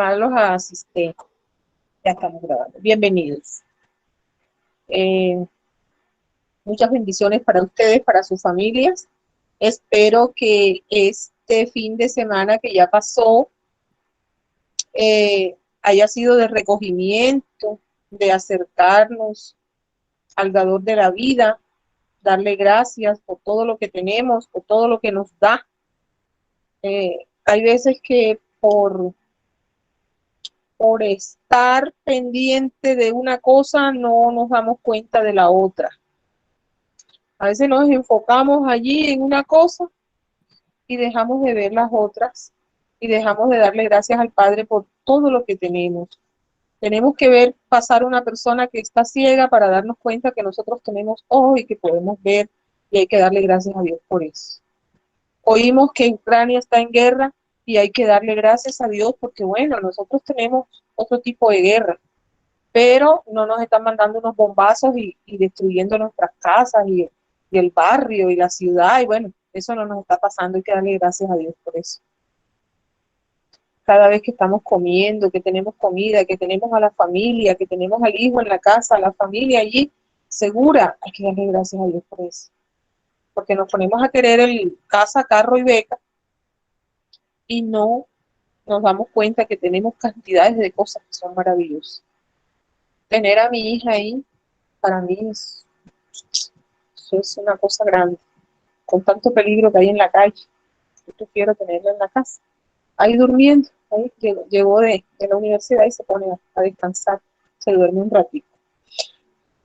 A los asistentes. Ya estamos grabando. Bienvenidos. Eh, Muchas bendiciones para ustedes, para sus familias. Espero que este fin de semana que ya pasó haya sido de recogimiento, de acercarnos al dador de la vida, darle gracias por todo lo que tenemos, por todo lo que nos da. Hay veces que por estar pendiente de una cosa no nos damos cuenta de la otra. A veces nos enfocamos allí en una cosa y dejamos de ver las otras y dejamos de darle gracias al Padre por todo lo que tenemos. Tenemos que ver pasar una persona que está ciega para darnos cuenta que nosotros tenemos ojos y que podemos ver, y hay que darle gracias a Dios por eso. Oímos que Ucrania está en guerra y hay que darle gracias a Dios porque, bueno, nosotros tenemos otro tipo de guerra, pero no nos están mandando unos bombazos y destruyendo nuestras casas y el barrio y la ciudad, y bueno, eso no nos está pasando, hay que darle gracias a Dios por eso. Cada vez que estamos comiendo, que tenemos comida, que tenemos a la familia, que tenemos al hijo en la casa, a la familia allí segura, hay que darle gracias a Dios por eso. Porque nos ponemos a querer el casa, carro y beca y no nos damos cuenta que tenemos cantidades de cosas que son maravillosas. Tener a mi hija ahí, para mí eso es una cosa grande. Con tanto peligro que hay en la calle, yo prefiero tenerla en la casa. Ahí durmiendo, ahí llegó de la universidad y se pone a descansar, se duerme un ratito.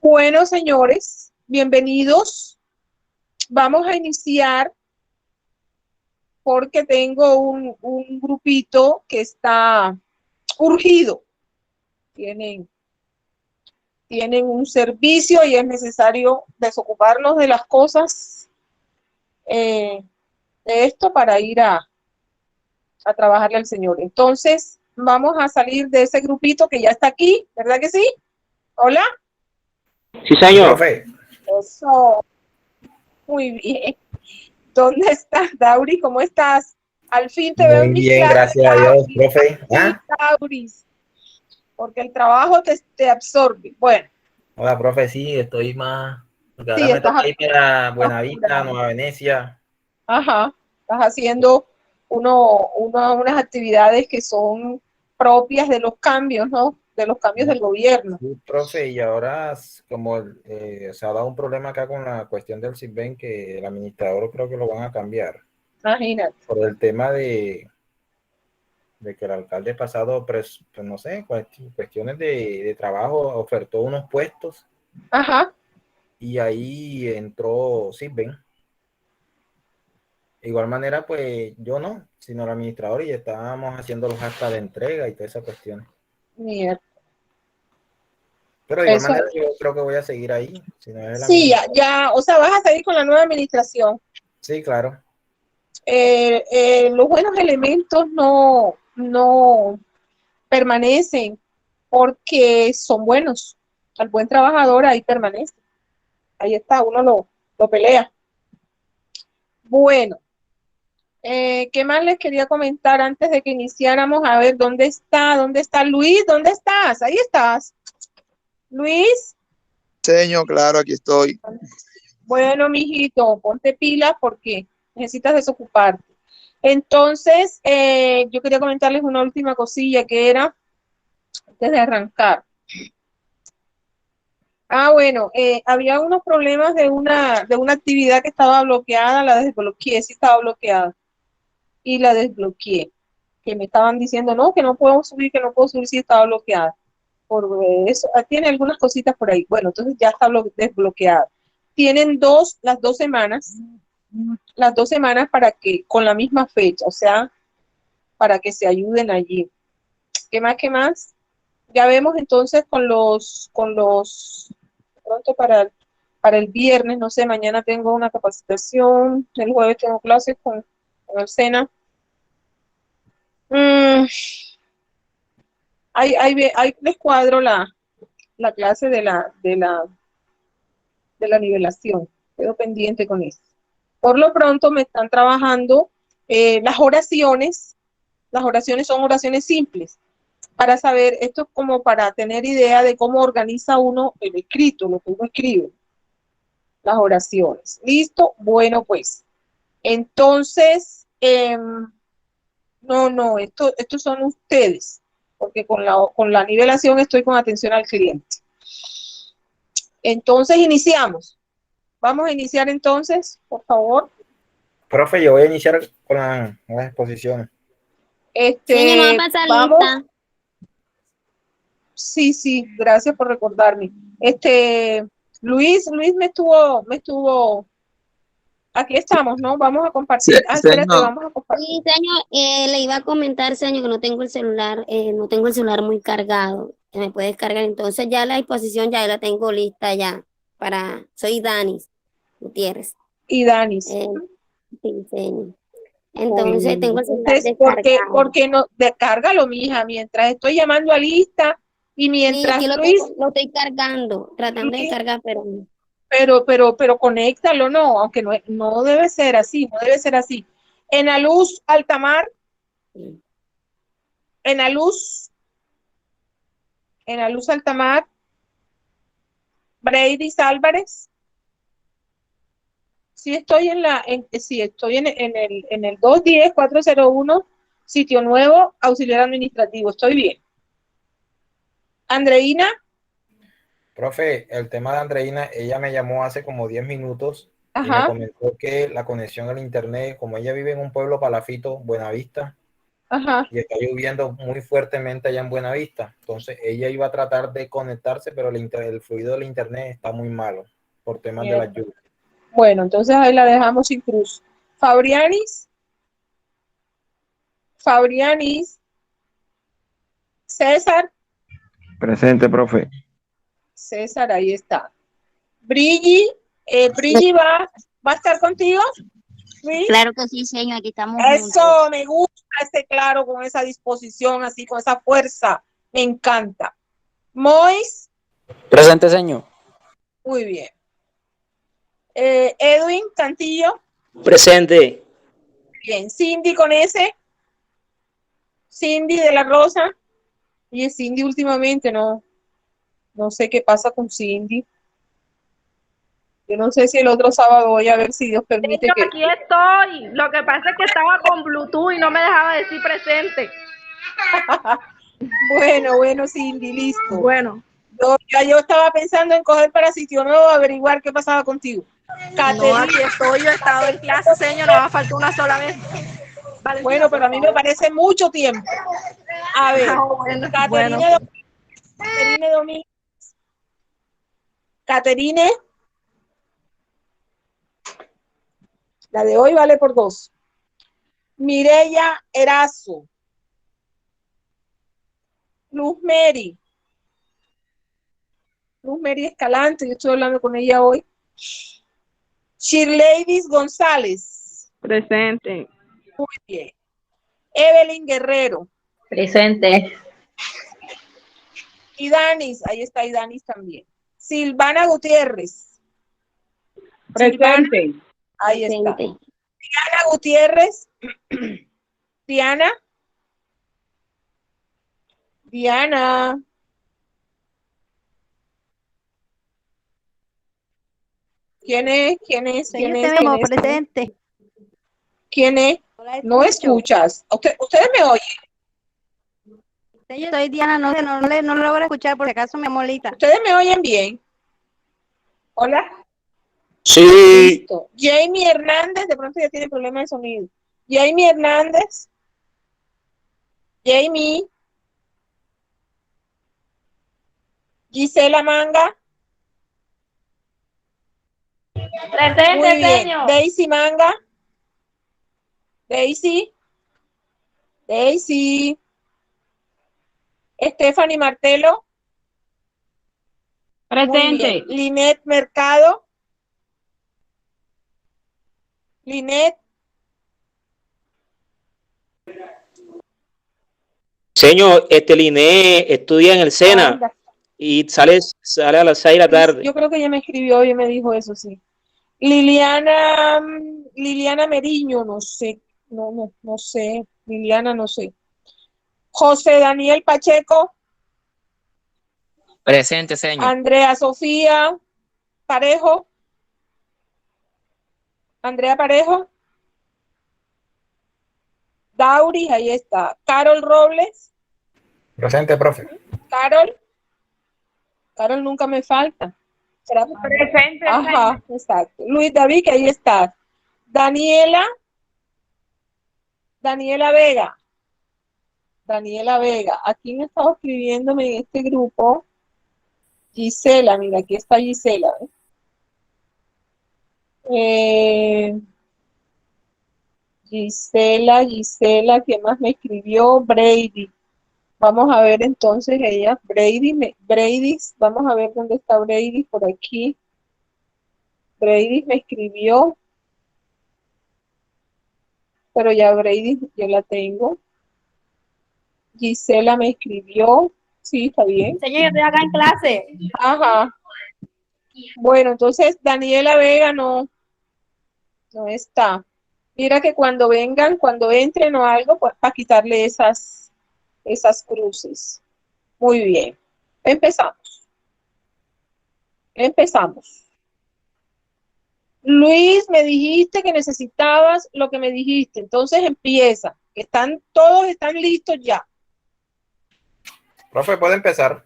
Bueno, señores, bienvenidos. Vamos a iniciar porque tengo un grupito que está urgido. Tienen un servicio y es necesario desocuparnos de las cosas de esto para ir a trabajarle al Señor. Entonces, vamos a salir de ese grupito que ya está aquí, ¿verdad que sí? Hola. Sí, señor. Profe. Eso, muy bien. ¿Dónde estás, Dauri? ¿Cómo estás? Al fin te veo en Muy mis bien, clases, gracias a Dios, Dauri. profe. Sí, Dauris, porque el trabajo te absorbe. Bueno, Hola, profe, sí, estoy más. Porque ahora sí, me estás toca ir a Buenavista, apurado. Nueva Venecia. Ajá, estás haciendo unas actividades que son propias de los cambios, ¿no? De los cambios del gobierno. Sí, profe, y ahora, como se ha dado un problema acá con la cuestión del CISBEN, que el administrador creo que lo van a cambiar. Imagínate. Por el tema de que el alcalde pasado, pues no sé, cuestiones de trabajo, ofertó unos puestos Ajá. y ahí entró CISBEN. De igual manera, pues yo no, sino el administrador, y estábamos haciendo los actas de entrega y todas esas cuestiones. Mierda. Pero de igual Eso. manera yo creo que voy a seguir ahí, si no es el Sí, administrador. ya, o sea, vas a seguir con la nueva administración. Sí, claro. Los buenos elementos no permanecen porque son buenos. Al buen trabajador ahí permanece. Ahí está, uno lo pelea. Bueno, ¿qué más les quería comentar antes de que iniciáramos? A ver, ¿dónde está? ¿Dónde está Luis? ¿Dónde estás? Ahí estás. Luis. Señor, claro, aquí estoy. Bueno, mijito, ponte pilas porque necesitas desocuparte. Entonces, yo quería comentarles una última cosilla que era antes de arrancar. Bueno, había unos problemas de una actividad que estaba bloqueada, la desbloqueé, sí estaba bloqueada, y la desbloqueé, que me estaban diciendo, no, que no puedo subir, sí estaba bloqueada. Por eso, tiene algunas cositas por ahí. Bueno, entonces ya está desbloqueada. Tienen las 2 semanas para que, con la misma fecha, o sea, para que se ayuden allí. ¿Qué más? ¿Qué más? Ya vemos entonces pronto para el viernes, no sé, mañana tengo una capacitación, el jueves tengo clases con el SENA. Ahí les cuadro la clase de la nivelación, quedo pendiente con eso. Por lo pronto me están trabajando las oraciones son oraciones simples, para saber, esto es como para tener idea de cómo organiza uno el escrito, lo que uno escribe, las oraciones. ¿Listo? Bueno, pues, entonces, no, estos son ustedes, porque con la nivelación estoy con atención al cliente. Entonces, iniciamos. Vamos a iniciar entonces, por favor. Profe, yo voy a iniciar con las exposiciones. Señor, no va a pasar Vamos. lista. Sí, gracias por recordarme. Luis me estuvo, aquí estamos, ¿no? Vamos a compartir. Espérate, Señor, vamos a compartir. Sí, señor, le iba a comentar, señor, que no tengo el celular muy cargado. Que me puede descargar. Entonces ya la exposición ya la tengo lista ya. Soy Danis Gutiérrez. Y Danis. Sí, señor. Entonces tengo el celular Entonces, descargado. porque no, descárgalo, mija, mientras estoy llamando a lista y Sí, mientras aquí Luis, lo estoy cargando, tratando de cargar, pero no. pero conéctalo, no, aunque no debe ser así, no debe ser así. En la luz, Altamar, Sí. en la luz, Altamar, Brady Álvarez. Sí estoy estoy en el 210-401, sitio nuevo, auxiliar administrativo, estoy bien. Andreina. Profe, el tema de Andreina, ella me llamó hace como 10 minutos y me Ajá, comentó que la conexión al internet, como ella vive en un pueblo palafito, Buenavista, ajá. y está lloviendo muy fuertemente allá en Buenavista, entonces ella iba a tratar de conectarse, pero el fluido del internet está muy malo por temas de la Mierda. lluvia. Bueno, entonces ahí la dejamos sin cruz. Fabrianis, César, profe. César, ahí está. Brigi, Brigi va a estar contigo. ¿Sí? Claro que sí, señor, aquí estamos juntos. Eso, me gusta ese claro con esa disposición, así con esa fuerza, me encanta. Mois, Presente, señor. muy bien. Edwin Cantillo, Presente. bien. Cindy con ese, Cindy de la Rosa, y Cindy últimamente no sé qué pasa con Cindy. Yo no sé si el otro sábado voy a ver si Dios permite que... Aquí estoy. Lo que pasa es que estaba con Bluetooth y no me dejaba decir presente. Bueno, Cindy, listo. Bueno. Yo estaba pensando en coger para sitio nuevo, averiguar qué pasaba contigo. No, aquí estoy. Yo he estado en clase, señor. No me faltó una sola vez. Vale, bueno, pero a mí me parece mucho tiempo. A ver, Caterine Domínguez. Caterine. La de hoy vale por 2. Mireya Erazo. Luz Mary Escalante, yo estoy hablando con ella hoy. Shirleydis González. Presente. Muy bien. Evelyn Guerrero. Presente. Y Danis, ahí está y Danis también. Silvana Gutiérrez. Presente. Silvana, ahí Presente. está. Diana Gutiérrez. Diana. ¿Quién es? Presente. ¿Quién es? No escuchas. ¿Ustedes me oyen? Yo soy Diana, no logro escuchar, por si acaso me molesta. ¿Ustedes me oyen bien? Hola. Sí. Listo. Jamie Hernández, de pronto ya tiene problema de sonido. Jamie Hernández. Jamie. Gisela Manga. Presente, Muy bien. señor. Daisy Manga. Daisy. Stephanie Martelo. Presente. Linet Mercado. Linet. Señor, Liné estudia en el SENA. Anda. Y sale a las 6 de la tarde. Yo creo que ella me escribió y me dijo eso, sí. Liliana Meriño, no sé. No sé. Liliana, no sé. José Daniel Pacheco, Presente, señor. Andrea Sofía Parejo, Andrea Parejo, Dauris, ahí está. Carol Robles, Presente, profe. Carol nunca me falta. ¿Será por- Presente, Ajá, exacto. Luis David, que ahí está. Daniela Vega. Daniela Vega. Aquí me estaba escribiéndome en este grupo. Gisela, mira, aquí está Gisela. Gisela, ¿quién más me escribió? Brady. Vamos a ver entonces ella. Brady, vamos a ver dónde está Brady por aquí. Brady me escribió, pero ya Brady, yo la tengo. Gisela me escribió, sí, está bien. Señor, yo estoy acá en clase. Ajá. Bueno, entonces Daniela Vega no está. Mira que cuando vengan, cuando entren o algo, pues para quitarle esas cruces. Muy bien. Empezamos. Luis, me dijiste que necesitabas lo que me dijiste. Entonces empieza. Todos están listos ya. Profe, puede empezar.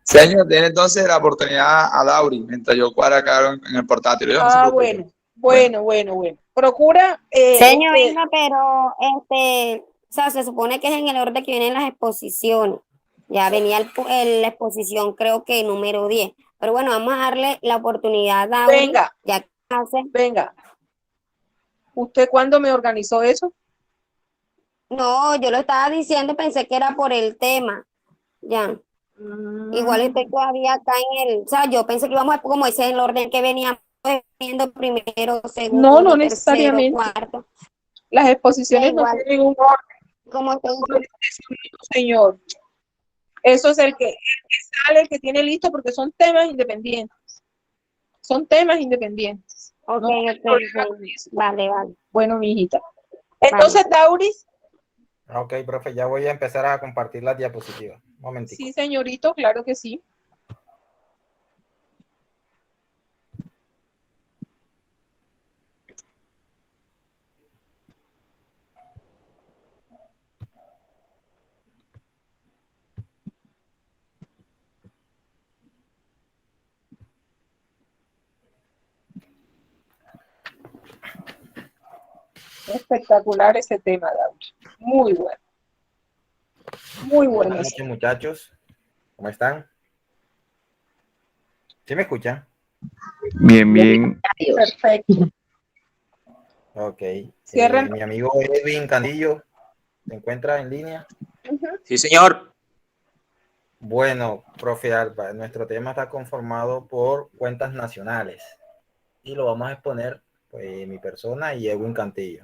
Señor, tiene entonces la oportunidad a Dauri, mientras yo cuadro acá en el portátil. Yo no se preocupe. Bueno. Procura. Señor, venga, pero o sea, se supone que es en el orden que vienen las exposiciones. Ya venía la exposición, creo que número 10. Pero bueno, vamos a darle la oportunidad a Dauri, Venga. ya que hace. Venga. ¿Usted cuándo me organizó eso? No, yo lo estaba diciendo, pensé que era por el tema. Ya. Igual estoy todavía acá o sea, yo pensé que íbamos a como ese es el orden que veníamos viendo primero, segundo, No tercero, necesariamente. cuarto. Las exposiciones no Igual. tienen un orden, Como estoy señor. Eso es el que sale, el que tiene listo, porque son temas independientes. Ok, No ok, hay problema ok. con eso. Vale. Bueno, mi hijita. Entonces, Dauris, Ok, profe, ya voy a empezar a compartir las diapositivas. Un momentico. sí, señorito, claro que sí. Espectacular ese tema, Dauris. Muy bueno. Muy bueno. Buenas noches, muchachos. ¿Cómo están? ¿Sí me escuchan? Bien. Perfecto. Ok. Cierren. Mi amigo Edwin Candillo se encuentra en línea. Sí, señor. Bueno, profe Alba, nuestro tema está conformado por cuentas nacionales y lo vamos a exponer pues, mi persona y Edwin Cantillo.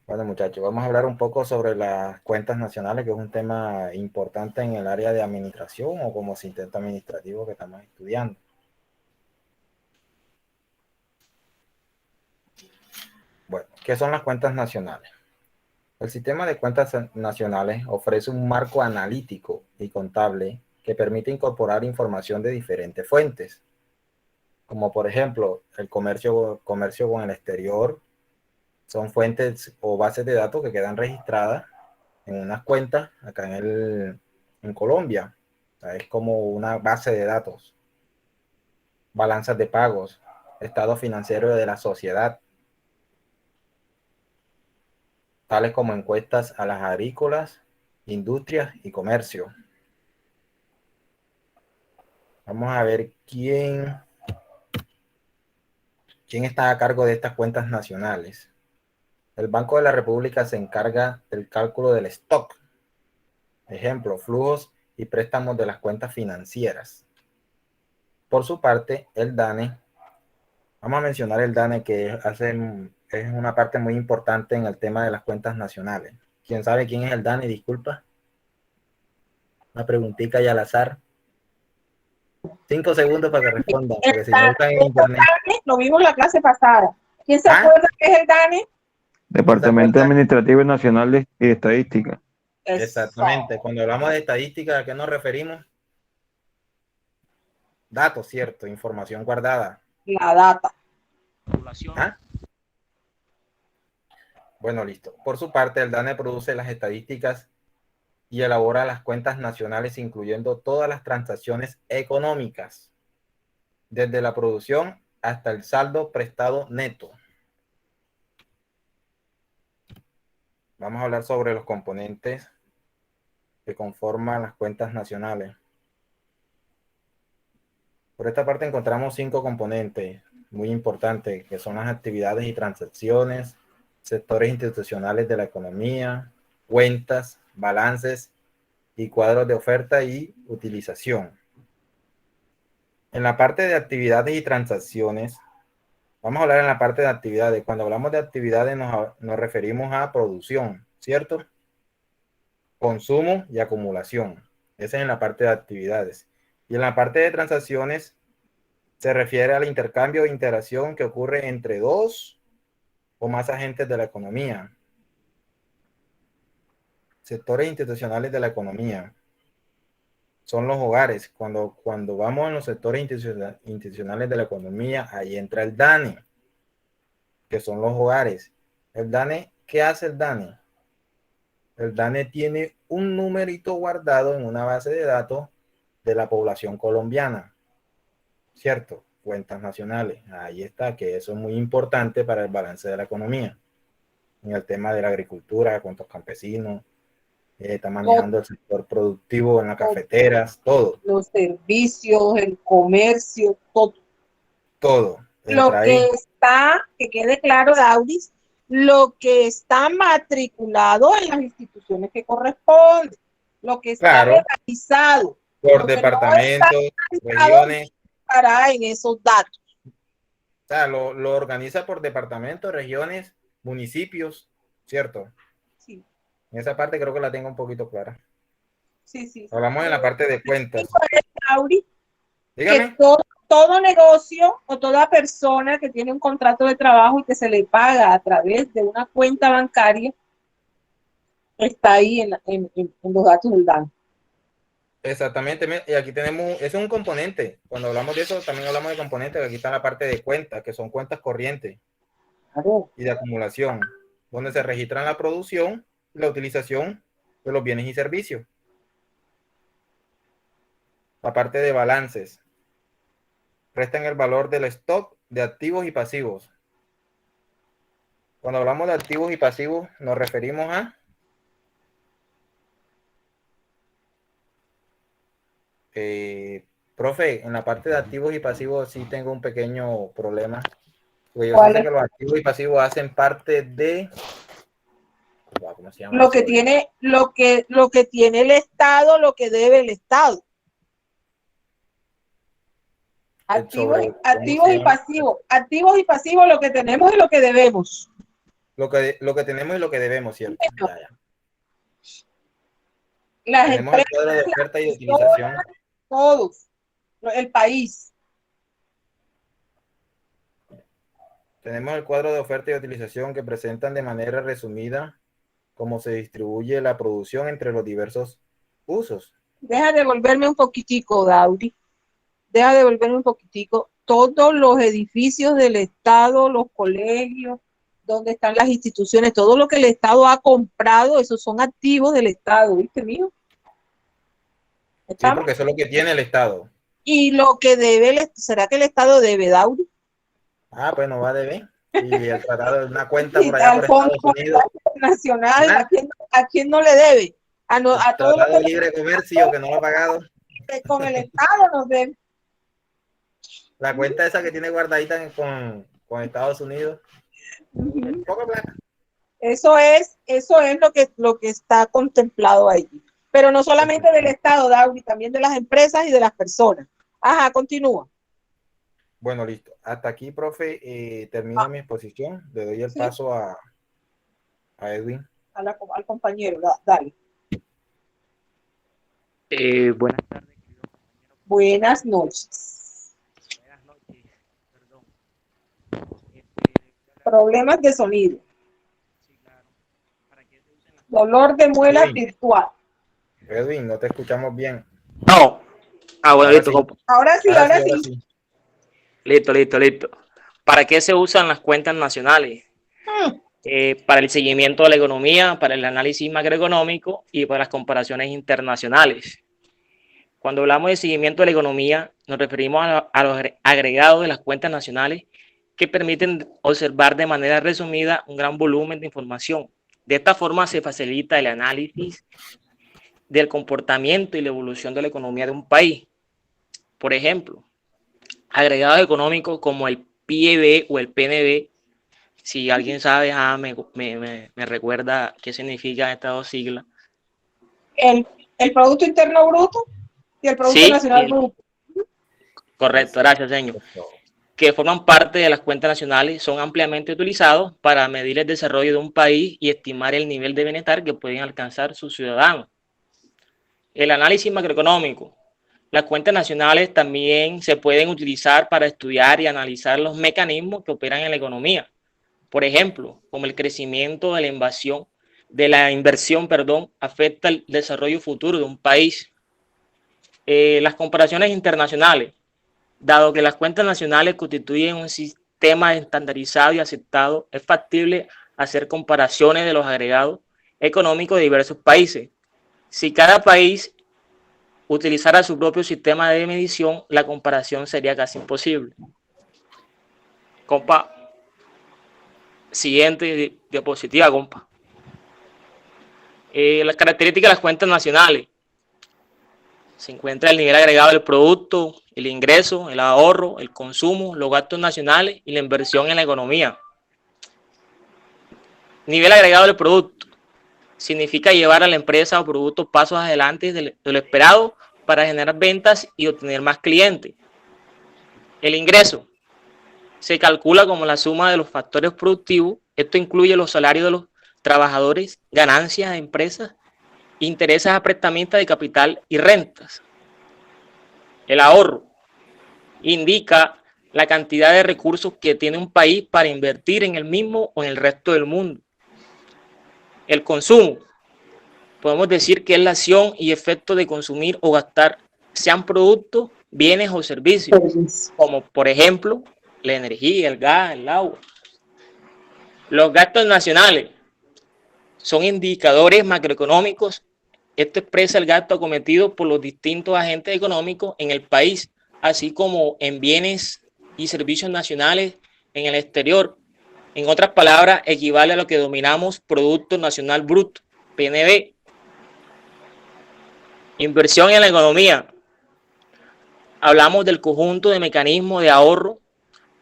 Bueno, muchachos, vamos a hablar un poco sobre las cuentas nacionales, que es un tema importante en el área de administración o como asistente administrativo que estamos estudiando. Bueno, ¿qué son las cuentas nacionales? El sistema de cuentas nacionales ofrece un marco analítico y contable que permite incorporar información de diferentes fuentes, como por ejemplo el comercio con el exterior. Son fuentes o bases de datos que quedan registradas en unas cuentas acá en Colombia. O sea, es como una base de datos. Balanzas de pagos, estado financiero de la sociedad, tales como encuestas a las agrícolas, industrias y comercio. Vamos a ver quién está a cargo de estas cuentas nacionales. El Banco de la República se encarga del cálculo del stock. Ejemplo, flujos y préstamos de las cuentas financieras. Por su parte, el DANE, vamos a mencionar el DANE que es una parte muy importante en el tema de las cuentas nacionales. ¿Quién sabe quién es el DANE? Disculpa. Una preguntita y al azar. 5 segundos para que respondan, porque si no buscan en internet. Lo vimos en la clase pasada. ¿Quién se acuerda qué es el DANE? Departamento Administrativo Nacional de Estadística. Exactamente. Cuando hablamos de estadística, ¿a qué nos referimos? Datos, ¿cierto? Información guardada. La data. ¿Ah? Bueno, listo. Por su parte, el DANE produce las estadísticas y elabora las cuentas nacionales, incluyendo todas las transacciones económicas, desde la producción hasta el saldo prestado neto. Vamos a hablar sobre los componentes que conforman las cuentas nacionales. Por esta parte encontramos 5 componentes muy importantes, que son las actividades y transacciones, sectores institucionales de la economía, cuentas, balances y cuadros de oferta y utilización. En la parte de actividades y transacciones, vamos a hablar en la parte de actividades. Cuando hablamos de actividades nos referimos a producción, ¿cierto? Consumo y acumulación. Esa es en la parte de actividades. Y en la parte de transacciones se refiere al intercambio e interacción que ocurre entre dos o más agentes de la economía. Sectores institucionales de la economía son los hogares. Cuando vamos en los sectores institucionales de la economía, ahí entra el DANE, que son los hogares. El DANE, ¿qué hace el DANE? El DANE tiene un numerito guardado en una base de datos de la población colombiana, ¿cierto? Cuentas nacionales. Ahí está, que eso es muy importante para el balance de la economía. En el tema de la agricultura, cuántos campesinos, está manejando el sector productivo en las cafeteras, todo. Los servicios, el comercio, todo. Todo. Lo Entra que ahí. está, que quede claro, Daudis, lo que está matriculado en las instituciones que corresponden, lo que está Claro, legalizado, por lo que no está departamentos, legalizado regiones. estará en esos datos. O sea, lo organiza por departamentos, regiones, municipios, ¿cierto? Sí, En esa parte creo que la tengo un poquito clara. sí. Hablamos en la parte de cuentas. Daudis, Dígame. que todo negocio o toda persona que tiene un contrato de trabajo y que se le paga a través de una cuenta bancaria está ahí en los datos del DANE. Exactamente, y aquí tenemos, ese es un componente. Cuando hablamos de eso, también hablamos de componentes, que aquí está la parte de cuentas, que son cuentas corrientes Claro. y de acumulación, donde se registran la producción y la utilización de los bienes y servicios. La parte de balances. Restan el valor del stock de activos y pasivos. Cuando hablamos de activos y pasivos, nos referimos a profe, en la parte de activos y pasivos sí tengo un pequeño problema. Porque yo sé que los activos y pasivos hacen parte de... ¿Cómo se llama Lo que eso? tiene, lo que tiene el Estado, lo que debe el Estado. Activos y pasivos. Activos y pasivos, lo que tenemos y lo que debemos. Lo que tenemos y lo que debemos, ¿cierto? Ya. Las Tenemos el cuadro de oferta y de utilización. Todos. El país. Tenemos el cuadro de oferta y de utilización que presentan de manera resumida cómo se distribuye la producción entre los diversos usos. Deja de volverme un poquitico, Daudi. Deja de volverme un poquitico. Todos los edificios del Estado, los colegios, donde están las instituciones, todo lo que el Estado ha comprado, esos son activos del Estado, ¿viste, mijo? Sí, porque eso es lo que tiene el Estado. Y lo que debe, ¿será que el Estado debe, Daudi? Ah, pues no va a deber. Y el tratado de una cuenta por allá por Estados Unidos. Nacional, ¿a quién no le debe? A todos los de libre comercio que no lo ha pagado. Con el Estado nos debe. La cuenta esa que tiene guardadita con Estados Unidos. Poco plata. Eso es lo que está contemplado ahí. Pero no solamente del Estado, Daudi, también de las empresas y de las personas. Ajá, continúa. Bueno, listo. Hasta aquí, profe, termino mi exposición. Le doy el paso a Edwin. Al compañero, dale. Buenas tardes. Buenas noches. Buenas noches, perdón. Problemas de sonido. Sí, Dolor de muelas Edwin. virtual. Edwin, no te escuchamos bien. No. Ah, bueno, Ahora listo, sí. compa. Ahora sí, ahora sí. sí. Listo. ¿Para qué se usan las cuentas nacionales? Para el seguimiento de la economía, para el análisis macroeconómico y para las comparaciones internacionales. Cuando hablamos de seguimiento de la economía, nos referimos a los agregados de las cuentas nacionales que permiten observar de manera resumida un gran volumen de información. De esta forma se facilita el análisis del comportamiento y la evolución de la economía de un país. Por ejemplo, agregados económicos como el PIB o el PNB. Si alguien sabe, me recuerda qué significan estas dos siglas. El Producto Interno Bruto y el Producto Sí, Nacional Bruto. Correcto, gracias, señor. Que forman parte de las cuentas nacionales, son ampliamente utilizados para medir el desarrollo de un país y estimar el nivel de bienestar que pueden alcanzar sus ciudadanos. El análisis macroeconómico. Las cuentas nacionales también se pueden utilizar para estudiar y analizar los mecanismos que operan en la economía. Por ejemplo, como el crecimiento de la inversión, afecta el desarrollo futuro de un país. Las comparaciones internacionales. Dado que las cuentas nacionales constituyen un sistema estandarizado y aceptado, es factible hacer comparaciones de los agregados económicos de diversos países. Si cada país utilizara su propio sistema de medición, la comparación sería casi imposible. Compa, siguiente diapositiva, compa. Las características de las cuentas nacionales. Se encuentra el nivel agregado del producto, el ingreso, el ahorro, el consumo, los gastos nacionales y la inversión en la economía. Nivel agregado del producto. Significa llevar a la empresa o producto pasos adelante de lo esperado para generar ventas y obtener más clientes. El ingreso. Se calcula como la suma de los factores productivos. Esto incluye los salarios de los trabajadores, ganancias de empresas, intereses a prestamistas de capital y rentas. El ahorro indica la cantidad de recursos que tiene un país para invertir en el mismo o en el resto del mundo. El consumo. Podemos decir que es la acción y efecto de consumir o gastar, sean productos, bienes o servicios, como por ejemplo la energía, el gas, el agua. Los gastos nacionales son indicadores macroeconómicos. Esto expresa el gasto acometido por los distintos agentes económicos en el país, así como en bienes y servicios nacionales en el exterior. En otras palabras, equivale a lo que denominamos Producto Nacional Bruto, PNB. Inversión en la economía. Hablamos del conjunto de mecanismos de ahorro,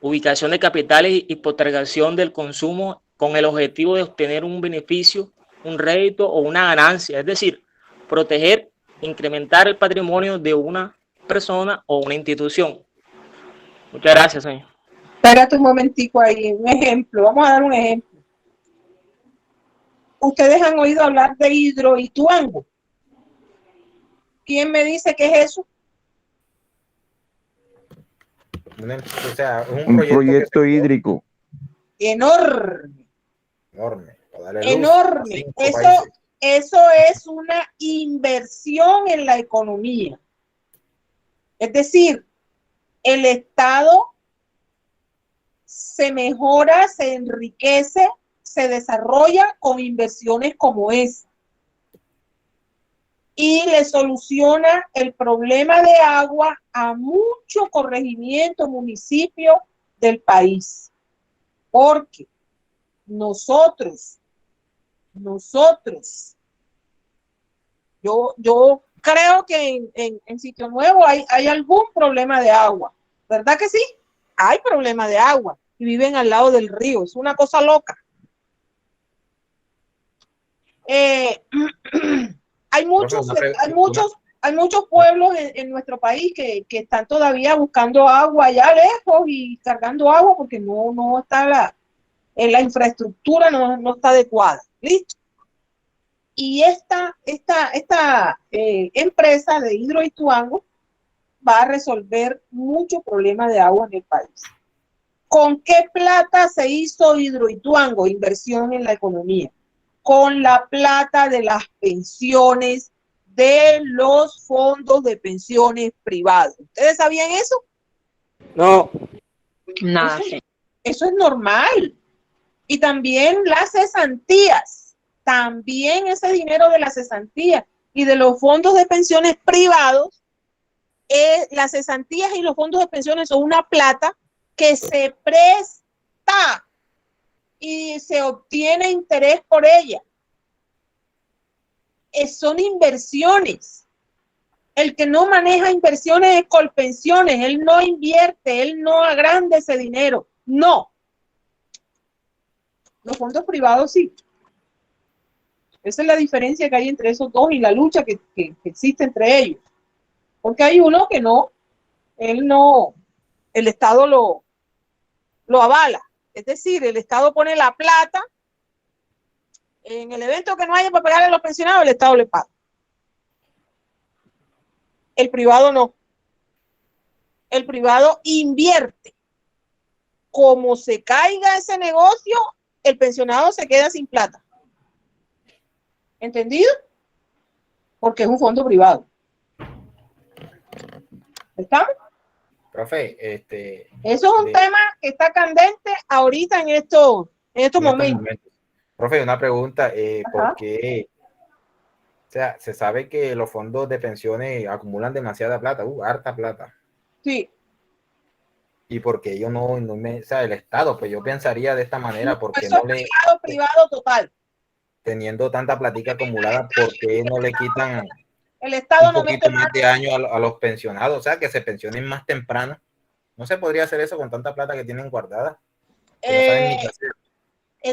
ubicación de capitales y postergación del consumo con el objetivo de obtener un beneficio, un rédito o una ganancia, es decir, proteger, incrementar el patrimonio de una persona o una institución. Muchas gracias, señor. Espérate un momentico ahí, un ejemplo. Vamos a dar un ejemplo. ¿Ustedes han oído hablar de Hidroituango? ¿Quién me dice qué es eso? O sea, Un proyecto hídrico. Enorme. Enorme. Enorme. Eso es una inversión en la economía. Es decir, el Estado se mejora, se enriquece, se desarrolla con inversiones como esa. Y le soluciona el problema de agua a muchos corregimientos, municipios del país. Porque nosotros, yo creo que en Sitio Nuevo hay algún problema de agua, ¿verdad que sí? Hay problema de agua y viven al lado del río, es una cosa loca. Hay muchos pueblos en nuestro país que están todavía buscando agua allá lejos y cargando agua porque no está la infraestructura no está adecuada. ¿Listo? Y esta empresa de Hidroituango va a resolver muchos problemas de agua en el país. ¿Con qué plata se hizo Hidroituango? Inversión en la economía. con la plata de las pensiones de los fondos de pensiones privados. ¿Ustedes sabían eso? No. Nada, Eso, sí. eso es normal. Y también las cesantías, también ese dinero de las cesantías y de los fondos de pensiones privados, las cesantías y los fondos de pensiones son una plata que se presta y se obtiene interés por ella. Son inversiones. El que no maneja inversiones es Colpensiones, él no invierte, él no agranda ese dinero, no. Los fondos privados sí. Esa es la diferencia que hay entre esos dos y la lucha que existe entre ellos. Porque hay uno que no, él no, el Estado lo avala. Es decir, el Estado pone la plata, en el evento que no haya para pagarle a los pensionados, el Estado le paga. El privado no. El privado invierte. Como se caiga ese negocio, el pensionado se queda sin plata. ¿Entendido? Porque es un fondo privado. ¿Estamos? Profe, eso es un tema que está candente ahorita en estos momentos. Profe, una pregunta, ¿por qué? O sea, se sabe que los fondos de pensiones acumulan demasiada plata, harta plata. Sí. ¿Y por qué ellos no o sea, el Estado? Pues yo pensaría de esta manera, porque eso no es privado total. Teniendo tanta platica acumulada, ¿por qué no le quitan el Estado un poquito más de año a los pensionados? O sea, que se pensionen más temprano. ¿No se podría hacer eso con tanta plata que tienen guardada? Que no saben ni qué hacer.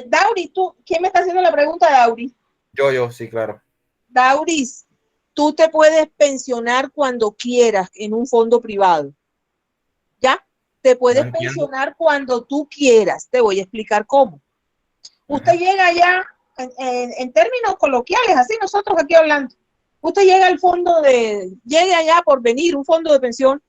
Dauri, ¿quién me está haciendo la pregunta, Dauri? Yo, sí, claro. Dauris, tú te puedes pensionar cuando quieras en un fondo privado. ¿Ya? Te puedes pensionar cuando tú quieras. Te voy a explicar cómo. Usted llega allá, en términos coloquiales, así nosotros aquí hablando. Usted llega al llega allá por venir, un fondo de pensión,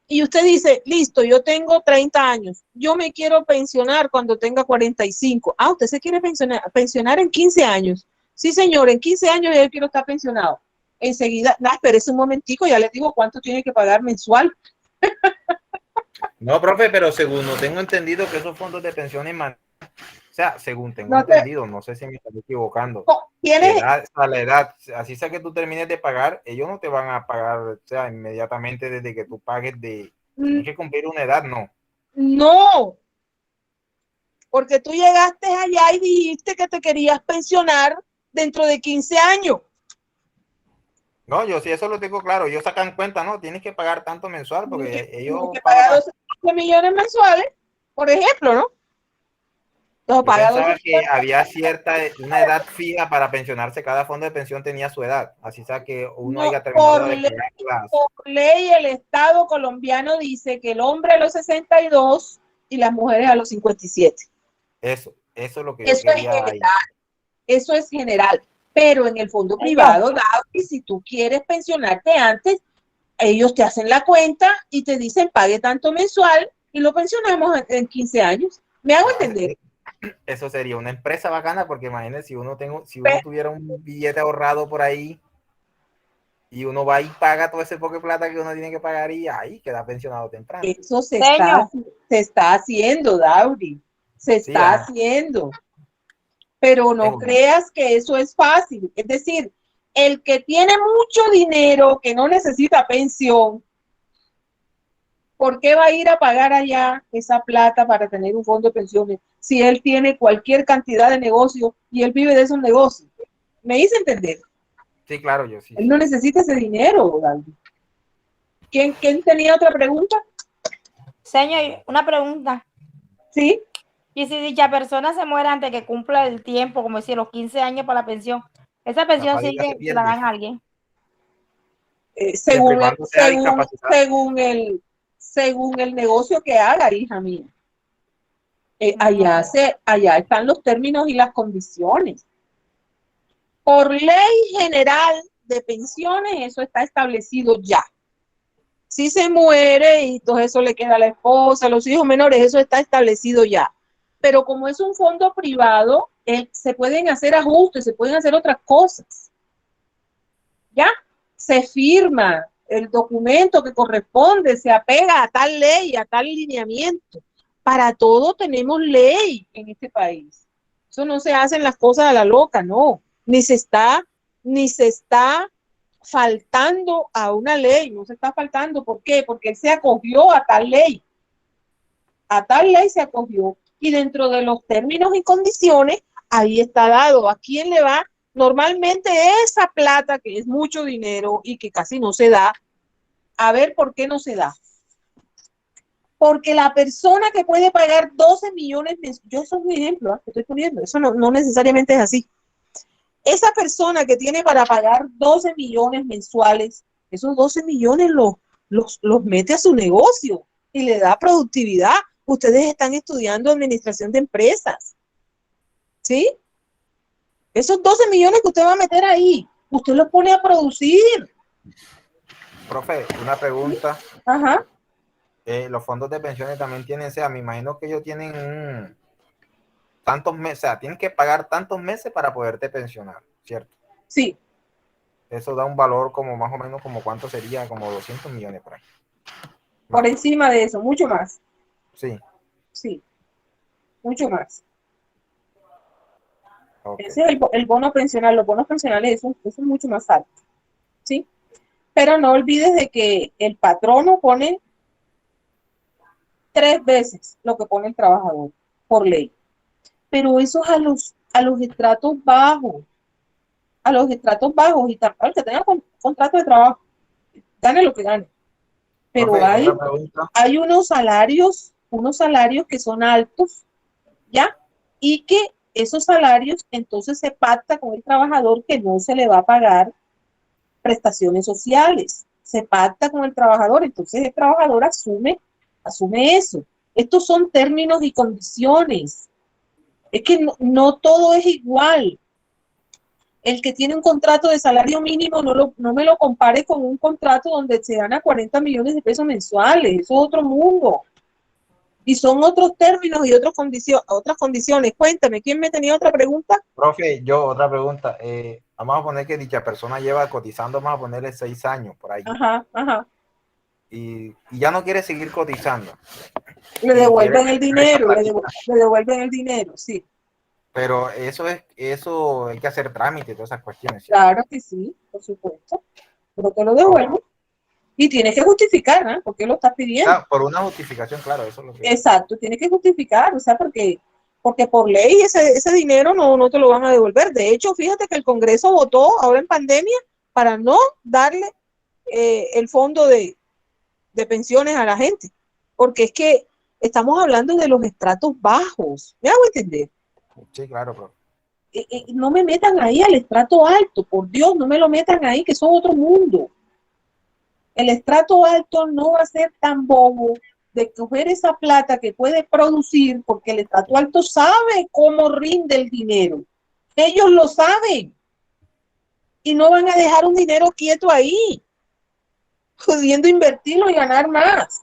y usted dice, listo, yo tengo 30 años, yo me quiero pensionar cuando tenga 45. Ah, usted se quiere pensionar en 15 años. Sí, señor, en 15 años yo quiero estar pensionado. Enseguida, espérese un momentico, ya les digo cuánto tiene que pagar mensual. No, profe, pero según no tengo entendido que esos fondos de pensiones, o sea, según tengo entendido, no sé si me estoy equivocando. La edad, así sea que tú termines de pagar, ellos no te van a pagar, o sea, inmediatamente desde que tú pagues tienes que cumplir una edad, ¿no? No, porque tú llegaste allá y dijiste que te querías pensionar dentro de 15 años. No, yo sí, eso lo tengo claro. Ellos sacan cuenta, ¿no? Tienes que pagar tanto mensual porque ellos tienes que pagar 12 millones mensuales, por ejemplo, ¿no? Yo pensaba que había una edad fija para pensionarse. Cada fondo de pensión tenía su edad. Así sea que uno haya terminado de pagar por ley, el Estado colombiano dice que el hombre a los 62 y las mujeres a los 57. Eso es lo que yo quería ahí. Eso es general. Pero en el fondo privado, David, si tú quieres pensionarte antes, ellos te hacen la cuenta y te dicen pague tanto mensual y lo pensionamos en 15 años. ¿Me hago entender? Eso sería una empresa bacana, porque imagínense si uno tuviera un billete ahorrado por ahí y uno va y paga todo ese poco de plata que uno tiene que pagar y ahí queda pensionado temprano. Eso se está haciendo, Dauri. Se está haciendo. Pero no creas que eso es fácil. Es decir, el que tiene mucho dinero, que no necesita pensión, ¿por qué va a ir a pagar allá esa plata para tener un fondo de pensiones si él tiene cualquier cantidad de negocio y él vive de esos negocios? ¿Me hice entender? Sí, claro, yo sí. Él no necesita ese dinero, David. ¿Quién tenía otra pregunta? Señor, una pregunta. Sí. Y si dicha persona se muere antes que cumpla el tiempo, como decir, los 15 años para la pensión, ¿esa pensión sigue, la dan a alguien? Según el negocio que haga, hija mía. Allá están los términos y las condiciones. Por ley general de pensiones, eso está establecido ya. Si se muere y todo eso le queda a la esposa, a los hijos menores, eso está establecido ya. Pero como es un fondo privado, se pueden hacer ajustes, se pueden hacer otras cosas. ¿Ya? Se firma el documento que corresponde, se apega a tal ley, a tal lineamiento. Para todo tenemos ley en este país. Eso no se hacen las cosas a la loca, no. Ni se está faltando a una ley, no se está faltando. ¿Por qué? Porque él se acogió a tal ley. A tal ley se acogió. Y dentro de los términos y condiciones, ahí está dado a quién le va. Normalmente esa plata, que es mucho dinero y que casi no se da, a ver por qué no se da. Porque la persona que puede pagar 12 millones, yo soy un ejemplo que estoy poniendo, eso no necesariamente es así. Esa persona que tiene para pagar 12 millones mensuales, esos 12 millones los mete a su negocio y le da productividad. Ustedes están estudiando administración de empresas, ¿sí? Esos 12 millones que usted va a meter ahí, usted los pone a producir. Profe, una pregunta. Ajá. Los fondos de pensiones también tienen, o sea, me imagino que ellos tienen tantos meses, o sea, tienen que pagar tantos meses para poderte pensionar, ¿cierto? Sí. Eso da un valor como más o menos, como cuánto sería, como 200 millones por ahí. Por encima de eso, mucho más. Sí. Sí, mucho más. Okay. Ese es el bono pensional. Los bonos pensionales, eso es mucho más alto. ¿Sí? Pero no olvides de que el patrono pone 3 veces lo que pone el trabajador por ley. Pero eso es a los estratos bajos. A los estratos bajos. Y también que tenga contrato de trabajo, gane lo que gane. Pero Profe, hay unos salarios que son altos, ¿ya? Y que esos salarios entonces se pacta con el trabajador que no se le va a pagar prestaciones sociales. Se pacta con el trabajador, entonces el trabajador asume eso. Estos son términos y condiciones. Es que no todo es igual. El que tiene un contrato de salario mínimo no me lo compare con un contrato donde se gana 40 millones de pesos mensuales. Eso es otro mundo. Y son otros términos y otras condiciones. Cuéntame, ¿quién me tenía otra pregunta? Profe, yo otra pregunta. Vamos a poner que dicha persona lleva cotizando, vamos a ponerle 6 años por ahí. Ajá, ajá. Y ya no quiere seguir cotizando. Le devuelven el dinero, le devuelven el dinero, sí. Pero eso hay que hacer trámite y todas esas cuestiones. ¿Sí? Claro que sí, por supuesto. Pero te lo devuelven. Y tienes que justificar, ¿no? ¿Por qué lo estás pidiendo? O sea, por una justificación, claro, eso es lo que... Exacto, tienes que justificar, o sea, porque por ley ese dinero no te lo van a devolver. De hecho, fíjate que el Congreso votó ahora en pandemia para no darle el fondo de pensiones a la gente, porque es que estamos hablando de los estratos bajos, ¿me hago entender? Sí, claro, profe. No me metan ahí al estrato alto, por Dios, no me lo metan ahí, que son otro mundo. El estrato alto no va a ser tan bobo de coger esa plata que puede producir, porque el estrato alto sabe cómo rinde el dinero. Ellos lo saben. Y no van a dejar un dinero quieto ahí, pudiendo invertirlo y ganar más.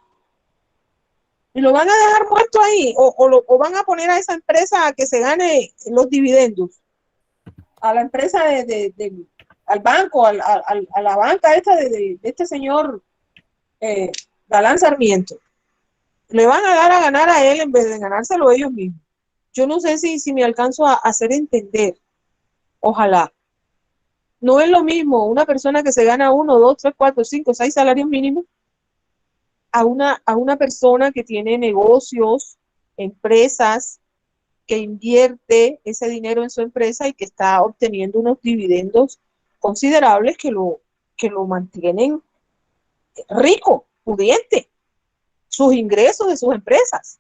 Y lo van a dejar muerto ahí, o van a poner a esa empresa a que se gane los dividendos. A la empresa al banco, a la banca esta de este señor Galán Sarmiento. Le van a dar a ganar a él en vez de ganárselo ellos mismos. Yo no sé si me alcanzo a hacer entender. Ojalá. No es lo mismo una persona que se gana 1, 2, 3, 4, 5, 6 salarios mínimos a una persona que tiene negocios, empresas, que invierte ese dinero en su empresa y que está obteniendo unos dividendos considerables que lo mantienen rico, pudiente, sus ingresos de sus empresas,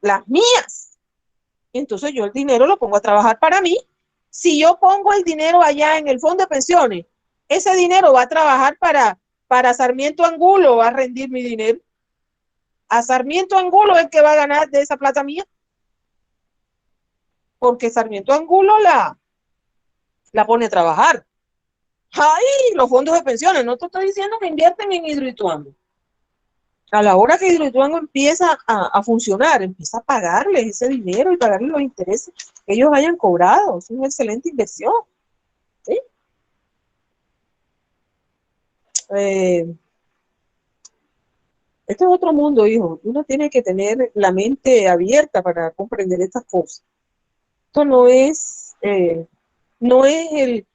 las mías. Entonces yo el dinero lo pongo a trabajar para mí. Si yo pongo el dinero allá en el fondo de pensiones, ese dinero va a trabajar para Sarmiento Angulo, va a rendir mi dinero. A Sarmiento Angulo es el que va a ganar de esa plata mía. Porque Sarmiento Angulo la pone a trabajar. ¡Ay! Los fondos de pensiones. No te estoy diciendo que invierten en Hidroituango. A la hora que Hidroituango empieza a funcionar, empieza a pagarles ese dinero y pagarles los intereses que ellos hayan cobrado. Es una excelente inversión. ¿Sí? Este es otro mundo, hijo. Uno tiene que tener la mente abierta para comprender estas cosas. Esto no es el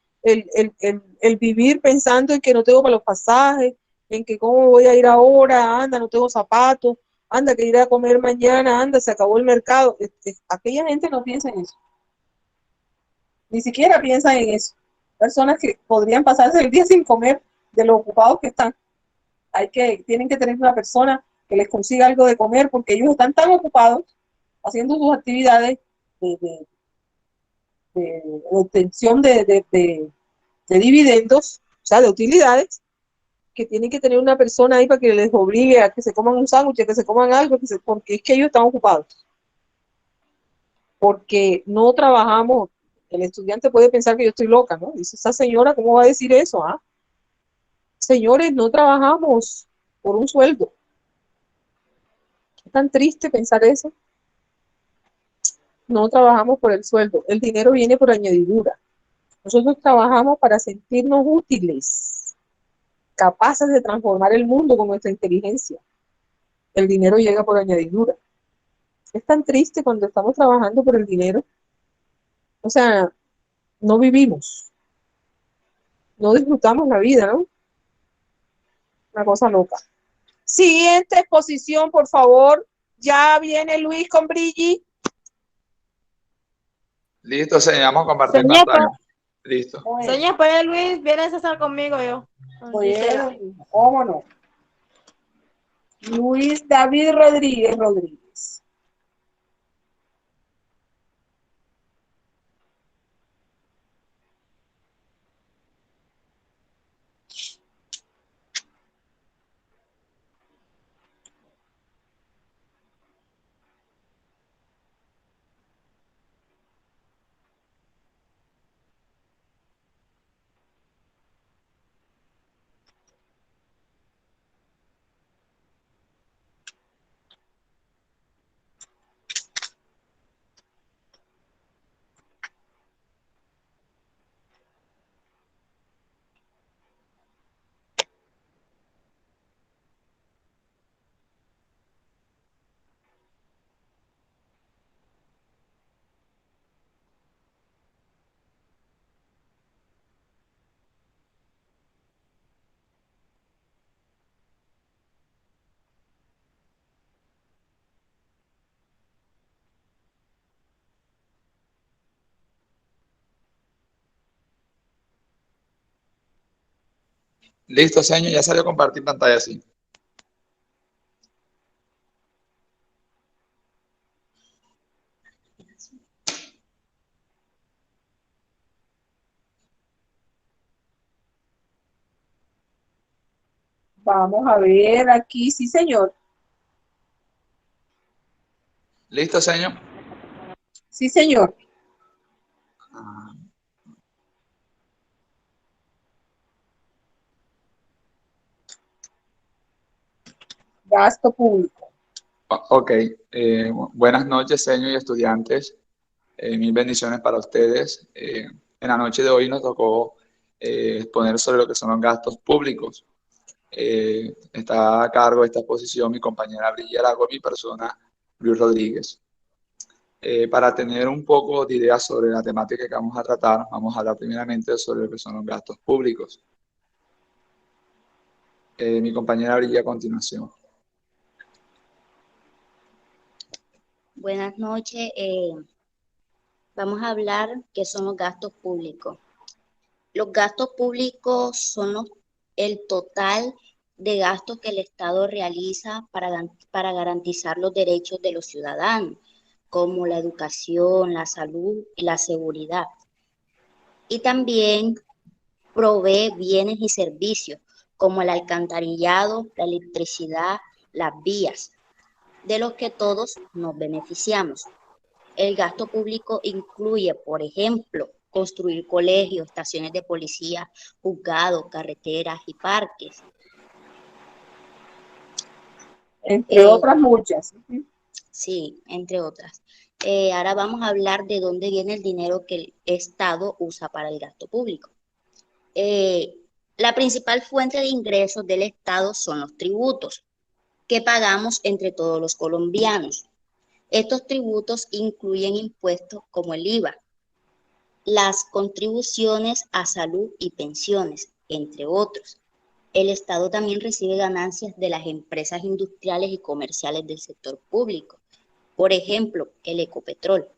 vivir pensando en que no tengo para los pasajes, en que cómo voy a ir ahora, anda, no tengo zapatos, anda, que iré a comer mañana, anda, se acabó el mercado. Aquella gente no piensa en eso. Ni siquiera piensa en eso. Personas que podrían pasarse el día sin comer de lo ocupados que están. Tienen que tener una persona que les consiga algo de comer porque ellos están tan ocupados haciendo sus actividades de obtención de dividendos, o sea, de utilidades, que tienen que tener una persona ahí para que les obligue a que se coman un sándwich, que se coman algo, porque es que ellos están ocupados. Porque no trabajamos, el estudiante puede pensar que yo estoy loca, ¿no? Dice, esa señora, ¿cómo va a decir eso? ¿Ah? Señores, no trabajamos por un sueldo. Es tan triste pensar eso. No trabajamos por el sueldo. El dinero viene por añadidura. Nosotros trabajamos para sentirnos útiles, capaces de transformar el mundo con nuestra inteligencia. El dinero llega por añadidura. Es tan triste cuando estamos trabajando por el dinero. O sea, no vivimos. No disfrutamos la vida, ¿no? Una cosa loca. Siguiente exposición, por favor. Ya viene Luis con Brigi. Listo, señor, vamos a compartir Señor, pantalla. Listo. Bueno, señor, pues Luis, viene César conmigo yo. bueno, ¿cómo no? Luis David Rodríguez. Listo, señor, ya salió a compartir pantalla, sí. Vamos a ver aquí, sí, señor. Listo, señor. Sí, señor. Gasto público. Ok. Buenas noches, señor y estudiantes. Mil bendiciones para ustedes. En la noche de hoy nos tocó exponer sobre lo que son los gastos públicos. Está a cargo de esta exposición mi compañera Brilla Lago, mi persona, Luis Rodríguez. Para tener un poco de idea sobre la temática que vamos a tratar, vamos a hablar primeramente sobre lo que son los gastos públicos. Mi compañera Brilla a continuación. Buenas noches. Vamos a hablar qué son los gastos públicos. Los gastos públicos son el total de gastos que el Estado realiza para garantizar los derechos de los ciudadanos, como la educación, la salud y la seguridad. Y también provee bienes y servicios, como el alcantarillado, la electricidad, las vías, de los que todos nos beneficiamos. El gasto público incluye, por ejemplo, construir colegios, estaciones de policía, juzgados, carreteras y parques. Entre otras muchas. Sí, entre otras. Ahora vamos a hablar de dónde viene el dinero que el Estado usa para el gasto público. La principal fuente de ingresos del Estado son los tributos que pagamos entre todos los colombianos. Estos tributos incluyen impuestos como el IVA, las contribuciones a salud y pensiones, entre otros. El Estado también recibe ganancias de las empresas industriales y comerciales del sector público. Por ejemplo, el Ecopetrol.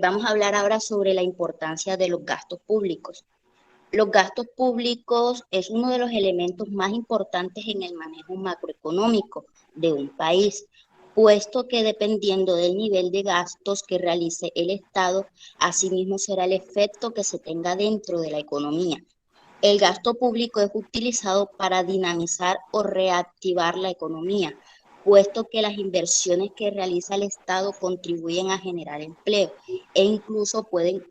Vamos a hablar ahora sobre la importancia de los gastos públicos. Los gastos públicos es uno de los elementos más importantes en el manejo macroeconómico de un país, puesto que dependiendo del nivel de gastos que realice el Estado, asimismo será el efecto que se tenga dentro de la economía. El gasto público es utilizado para dinamizar o reactivar la economía, puesto que las inversiones que realiza el Estado contribuyen a generar empleo e incluso pueden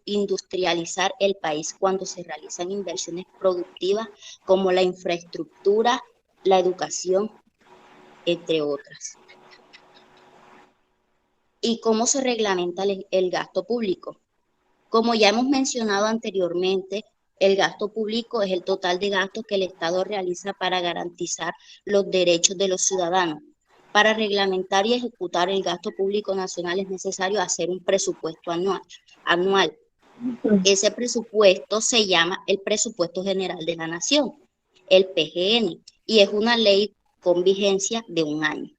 industrializar el país cuando se realizan inversiones productivas como la infraestructura, la educación, entre otras. ¿Y cómo se reglamenta el gasto público? Como ya hemos mencionado anteriormente, el gasto público es el total de gastos que el Estado realiza para garantizar los derechos de los ciudadanos. Para reglamentar y ejecutar el gasto público nacional es necesario hacer un presupuesto anual. Ese presupuesto se llama el Presupuesto General de la Nación, el PGN, y es una ley con vigencia de 1 año.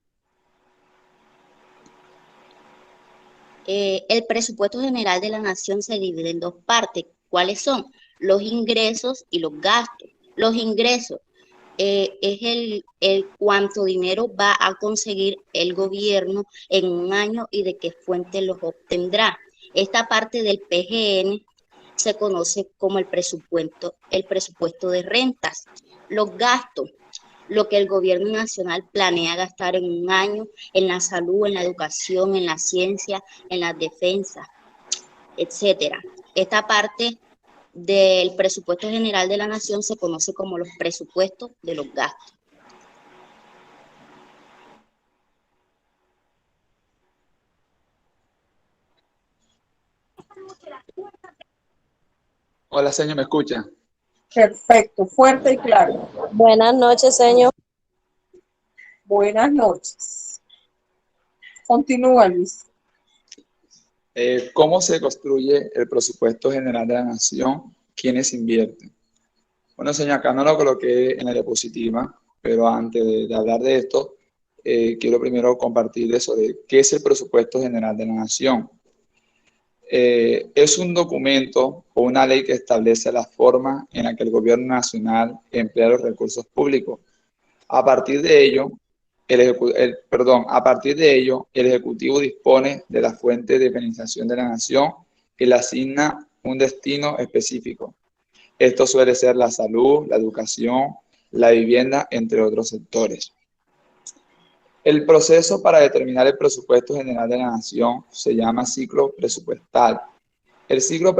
El Presupuesto General de la Nación se divide en 2 partes. ¿Cuáles son? Los ingresos y los gastos. Los ingresos es el cuánto dinero va a conseguir el gobierno en 1 año y de qué fuente los obtendrá. Esta parte del PGN se conoce como el presupuesto de rentas. Los gastos, lo que el gobierno nacional planea gastar en 1 año en la salud, en la educación, en la ciencia, en la defensa, etcétera. Esta parte del presupuesto general de la nación se conoce como los presupuestos de los gastos. Hola, señor, ¿me escucha? Perfecto, fuerte y claro. Buenas noches, señor. Buenas noches. Continúa, Luis. ¿Cómo se construye el presupuesto general de la nación? ¿Quiénes invierten? Bueno, señor, acá no lo coloqué en la diapositiva, pero antes de hablar de esto, quiero primero compartirles sobre qué es el presupuesto general de la nación. Es un documento o una ley que establece la forma en la que el gobierno nacional emplea los recursos públicos. A partir de ello, el Ejecutivo dispone de la fuente de financiación de la nación y le asigna un destino específico. Esto suele ser la salud, la educación, la vivienda, entre otros sectores. El proceso para determinar el presupuesto general de la nación se llama ciclo presupuestal. El ciclo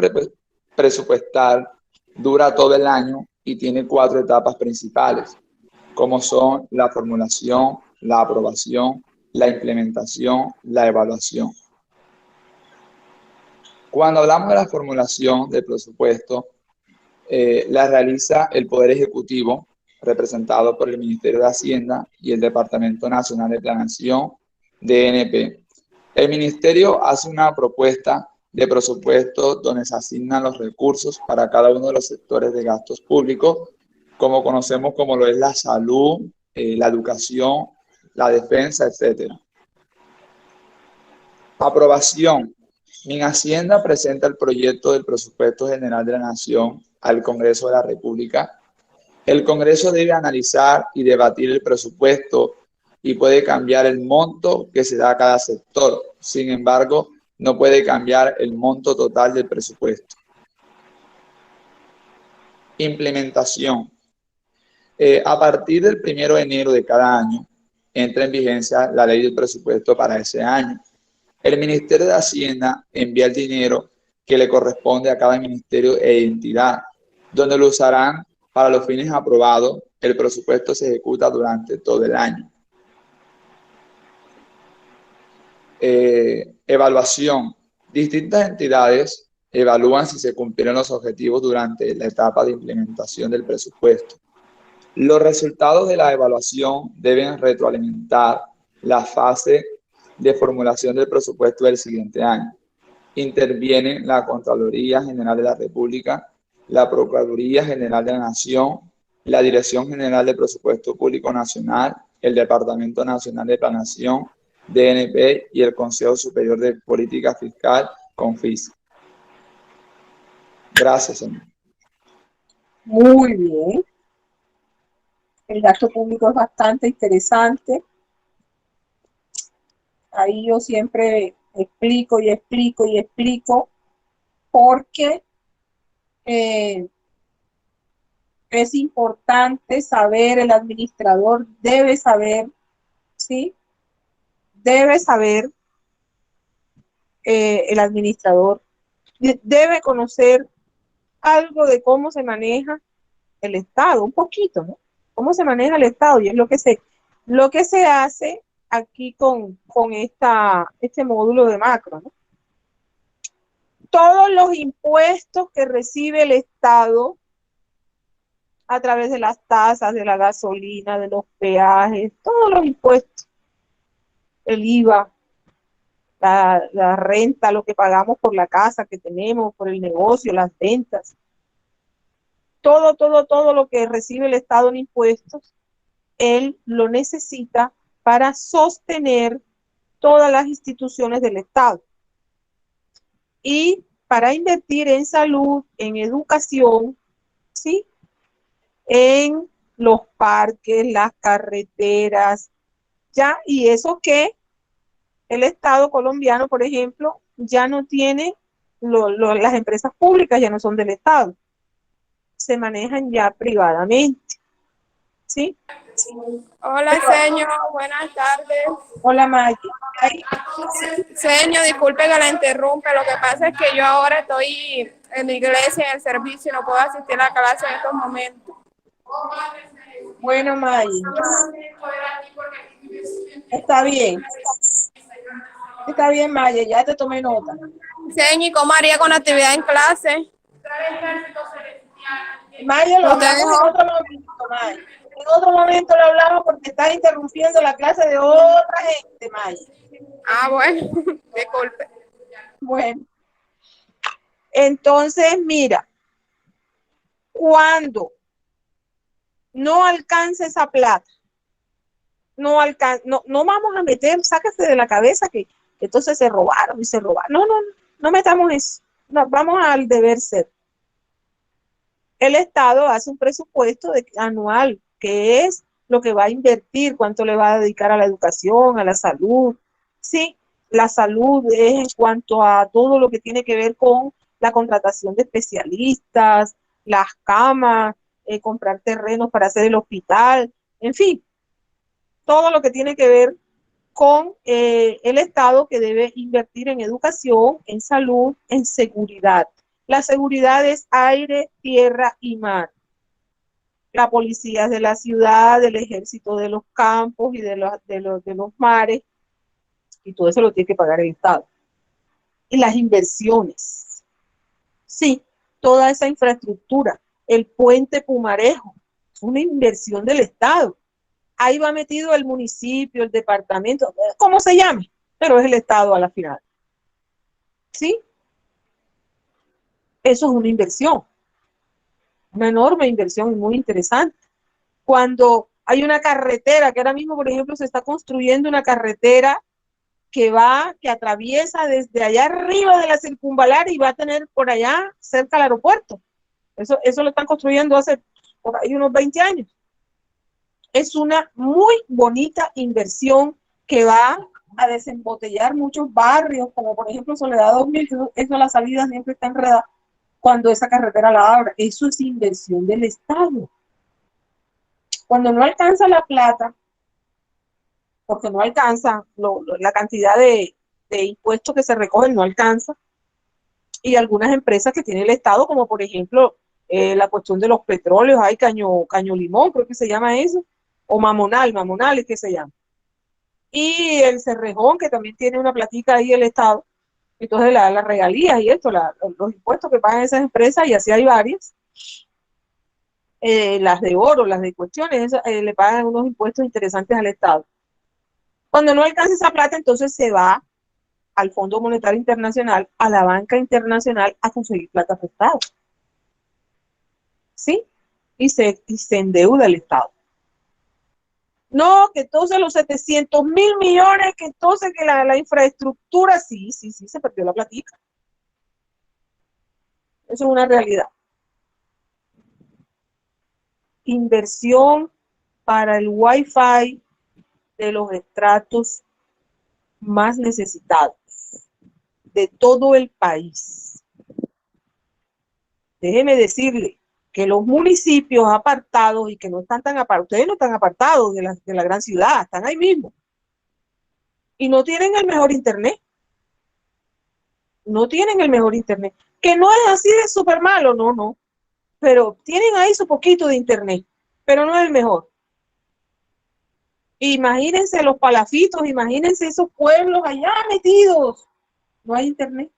presupuestal dura todo el año y tiene 4 etapas principales, como son la formulación, la aprobación, la implementación, la evaluación. Cuando hablamos de la formulación del presupuesto, la realiza el Poder Ejecutivo, representado por el Ministerio de Hacienda y el Departamento Nacional de Planeación, DNP. El Ministerio hace una propuesta de presupuesto donde se asignan los recursos para cada uno de los sectores de gastos públicos, como conocemos como lo es la salud, la educación, la defensa, etc. Aprobación. Minhacienda presenta el proyecto del presupuesto general de la Nación al Congreso de la República. El Congreso debe analizar y debatir el presupuesto y puede cambiar el monto que se da a cada sector. Sin embargo, no puede cambiar el monto total del presupuesto. Implementación. A partir del 1 de enero de cada año, entra en vigencia la ley del presupuesto para ese año. El Ministerio de Hacienda envía el dinero que le corresponde a cada ministerio e entidad, donde lo usarán para los fines aprobados el presupuesto se ejecuta durante todo el año. Evaluación. Distintas entidades evalúan si se cumplieron los objetivos durante la etapa de implementación del presupuesto. Los resultados de la evaluación deben retroalimentar la fase de formulación del presupuesto del siguiente año. Intervienen la Contraloría General de la República, la Procuraduría General de la Nación, la Dirección General de Presupuesto Público Nacional, el Departamento Nacional de Planeación, DNP y el Consejo Superior de Política Fiscal, CONFIS. Gracias, señor. Muy bien. El gasto público es bastante interesante. Ahí yo siempre explico y explico y explico porque es importante saber, el administrador debe saber, ¿sí? Debe saber, el administrador debe conocer algo de cómo se maneja el Estado, un poquito, ¿no? Cómo se maneja el Estado, y es lo que se hace aquí con este módulo de macro, ¿no? Todos los impuestos que recibe el Estado a través de las tasas, de la gasolina, de los peajes, todos los impuestos, el IVA, la renta, lo que pagamos por la casa que tenemos, por el negocio, las ventas, todo lo que recibe el Estado en impuestos, él lo necesita para sostener todas las instituciones del Estado. Y para invertir en salud, en educación, ¿sí? En los parques, las carreteras, ya, y eso que el Estado colombiano, por ejemplo, ya no tiene, las empresas públicas ya no son del Estado, se manejan ya privadamente, ¿sí? Hola, señor, buenas tardes. Hola, Maggie. Señor, disculpe que la interrumpe, lo que pasa es que yo ahora estoy en la iglesia, en el servicio, y no puedo asistir a la clase en estos momentos. Bueno, Maggie, está bien. Está bien, Maya, ya te tomé nota. Señor, ¿y cómo haría con la actividad en clase? Maya, lo hablamos en otro momento, Maya. En otro momento lo hablamos porque estás interrumpiendo la clase de otra gente, Maya. Ah, bueno, disculpe. Bueno, entonces, mira, cuando no alcance esa plata, no vamos a meter, sácase de la cabeza que entonces se robaron y se robaron. No metamos eso. No, vamos al deber ser. El Estado hace un presupuesto anual, que es lo que va a invertir, cuánto le va a dedicar a la educación, a la salud. Sí, la salud es en cuanto a todo lo que tiene que ver con la contratación de especialistas, las camas, comprar terrenos para hacer el hospital, en fin, todo lo que tiene que ver con el Estado, que debe invertir en educación, en salud, en seguridad. La seguridad es aire, tierra y mar. La policía de la ciudad, el ejército de los campos y de los mares, y todo eso lo tiene que pagar el Estado. Y las inversiones. Sí, toda esa infraestructura, el puente Pumarejo, es una inversión del Estado. Ahí va metido el municipio, el departamento, como se llame, pero es el Estado a la final. ¿Sí? Eso es una inversión, una enorme inversión muy interesante. Cuando hay una carretera, que ahora mismo, por ejemplo, se está construyendo una carretera que atraviesa desde allá arriba de la circunvalar y va a tener por allá cerca al aeropuerto. Eso lo están construyendo hace por ahí unos 20 años. Es una muy bonita inversión que va a desembotellar muchos barrios, como por ejemplo Soledad 2000, eso la salida siempre está enredada cuando esa carretera la abra. Eso es inversión del Estado. Cuando no alcanza la plata, porque no alcanza, la cantidad de impuestos que se recogen no alcanza, y algunas empresas que tiene el Estado, como por ejemplo la cuestión de los petróleos, hay caño limón, creo que se llama eso, o mamonal es que se llama. Y el Cerrejón, que también tiene una platica ahí el Estado. Entonces las regalías y esto, los impuestos que pagan esas empresas, y así hay varias, las de oro, las de cuestiones, le pagan unos impuestos interesantes al Estado. Cuando no alcanza esa plata, entonces se va al Fondo Monetario Internacional, a la banca internacional, a conseguir plata prestada. ¿Sí? Y se endeuda el Estado. No, que entonces los 700.000 millones, que entonces que la infraestructura, sí, se perdió la platita. Eso es una realidad. Inversión para el Wi-Fi de los estratos más necesitados de todo el país. Déjeme decirle que los municipios apartados y que no están tan apartados, ustedes no están apartados de la gran ciudad, están ahí mismo. Y no tienen el mejor internet. No tienen el mejor internet. Que no es así de súper malo, no. Pero tienen ahí su poquito de internet, pero no es el mejor. Imagínense los palafitos, imagínense esos pueblos allá metidos. No hay internet.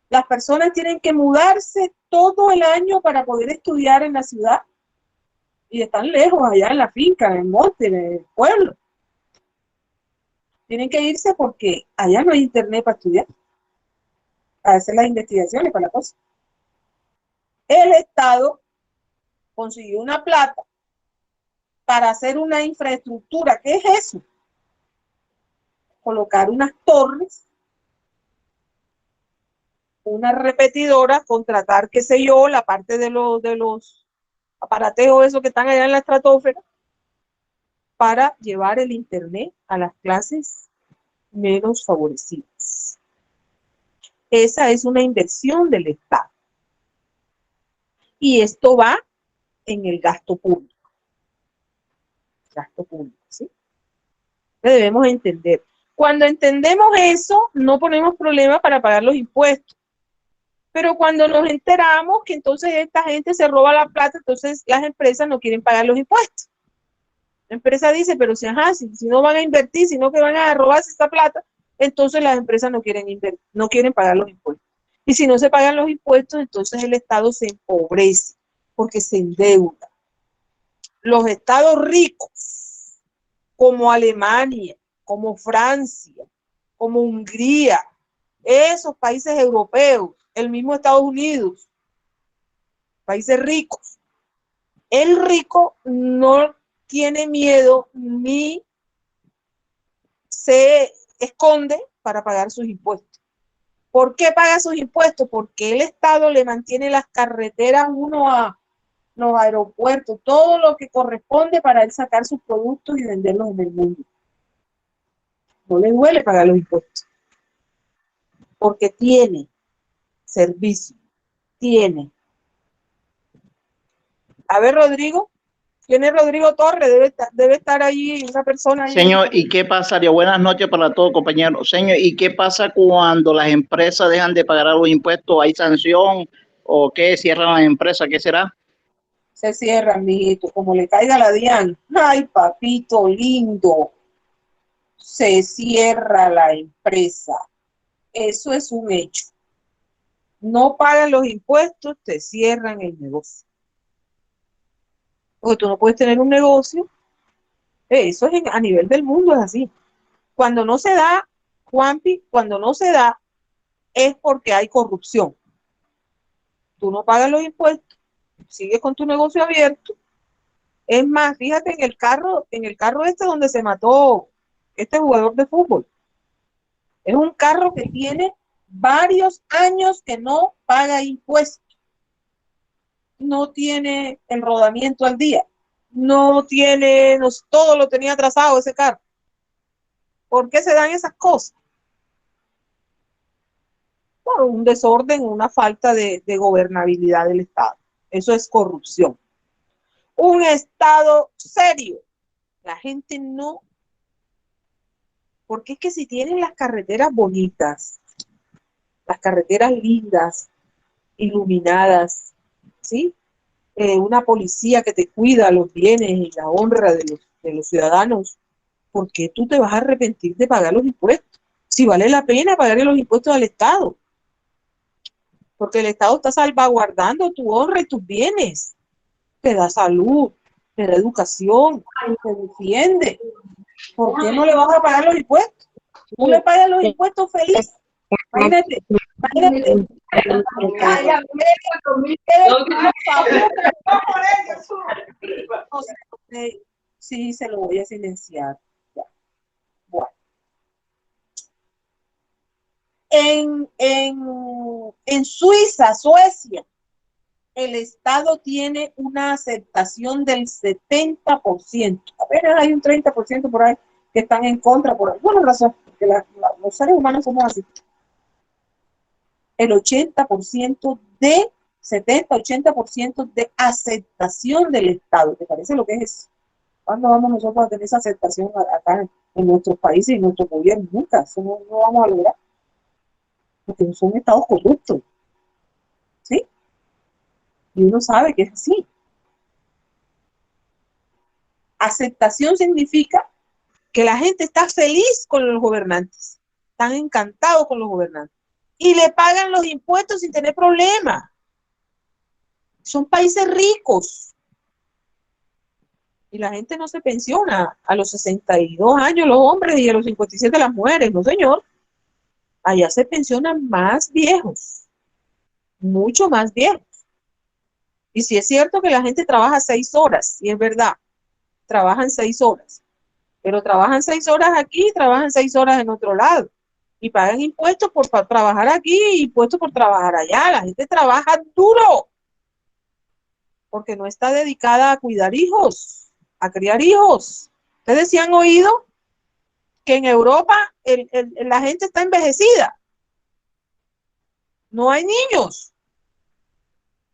Las personas tienen que mudarse todo el año para poder estudiar en la ciudad. Y están lejos, allá en la finca, en el monte, en el pueblo. Tienen que irse porque allá no hay internet para estudiar, para hacer las investigaciones, para la cosa. El Estado consiguió una plata para hacer una infraestructura. ¿Qué es eso? Colocar unas torres, una repetidora, contratar, qué sé yo, la parte de los aparateos esos que están allá en la estratosfera, para llevar el internet a las clases menos favorecidas. Esa es una inversión del Estado. Y esto va en el gasto público. Gasto público, ¿sí? Debemos entender. Cuando entendemos eso, no ponemos problema para pagar los impuestos. Pero cuando nos enteramos que entonces esta gente se roba la plata, entonces las empresas no quieren pagar los impuestos. La empresa dice, pero si no van a invertir, sino que van a robarse esta plata, entonces las empresas no quieren invertir, no quieren pagar los impuestos. Y si no se pagan los impuestos, entonces el Estado se empobrece porque se endeuda. Los estados ricos, como Alemania, como Francia, como Hungría, esos países europeos, el mismo Estados Unidos, países ricos, el rico no tiene miedo ni se esconde para pagar sus impuestos. ¿Por qué paga sus impuestos? Porque el Estado le mantiene las carreteras, a los aeropuertos, todo lo que corresponde para él sacar sus productos y venderlos en el mundo. No le duele pagar los impuestos, porque tiene servicio, tiene. A ver, Rodrigo. ¿Quién es Rodrigo Torres? Debe estar ahí una persona. Ahí. Señor, ¿y qué pasaría? Buenas noches para todos, compañeros. Señor, ¿y qué pasa cuando las empresas dejan de pagar los impuestos? ¿Hay sanción o qué? ¿Cierran las empresas? ¿Qué será? Se cierran, mijito, como le caiga la DIAN. Ay, papito lindo. Se cierra la empresa. Eso es un hecho. No pagan los impuestos, te cierran el negocio. Porque tú no puedes tener un negocio. Eso es a nivel del mundo, es así. Cuando no se da, Juanpi, cuando no se da, es porque hay corrupción. Tú no pagas los impuestos, sigues con tu negocio abierto. Es más, fíjate en el carro este donde se mató este jugador de fútbol. Es un carro que tiene varios años que no paga impuestos. No tiene el rodamiento al día. Todo lo tenía atrasado ese carro. ¿Por qué se dan esas cosas? Por un desorden, una falta de gobernabilidad del Estado. Eso es corrupción. Un Estado serio. La gente no. Porque es que si tienen las carreteras bonitas, las carreteras lindas, iluminadas, ¿sí? Una policía que te cuida los bienes y la honra de los ciudadanos. ¿Por qué tú te vas a arrepentir de pagar los impuestos? Si vale la pena pagar los impuestos al Estado, porque el Estado está salvaguardando tu honra y tus bienes, te da salud, te da educación, te defiende. ¿Por qué no le vas a pagar los impuestos? Tú le pagas los impuestos feliz. Imagínate, imagínate. Sí, se lo voy a silenciar. Ya. Bueno. En Suiza, Suecia, el Estado tiene una aceptación del 70%. Apenas hay un 30% por ahí que están en contra por alguna razón, porque los seres humanos somos así. El 80% de 70-80% de aceptación del Estado. ¿Te parece lo que es eso? ¿Cuándo vamos nosotros a tener esa aceptación acá en nuestros países y en nuestro gobierno? Nunca, eso no vamos a lograr. Porque son estados corruptos. ¿Sí? Y uno sabe que es así. Aceptación significa que la gente está feliz con los gobernantes. Están encantados con los gobernantes. Y le pagan los impuestos sin tener problema. Son países ricos. Y la gente no se pensiona a los 62 años los hombres y a los 57 las mujeres. No, señor. Allá se pensionan más viejos. Mucho más viejos. Y si es cierto que la gente trabaja 6 horas, y es verdad, trabajan 6 horas. Pero trabajan 6 horas aquí y trabajan 6 horas en otro lado. Y pagan impuestos por trabajar aquí y impuestos por trabajar allá. La gente trabaja duro. Porque no está dedicada a cuidar hijos, a criar hijos. ¿Ustedes sí han oído que en Europa la gente está envejecida? No hay niños.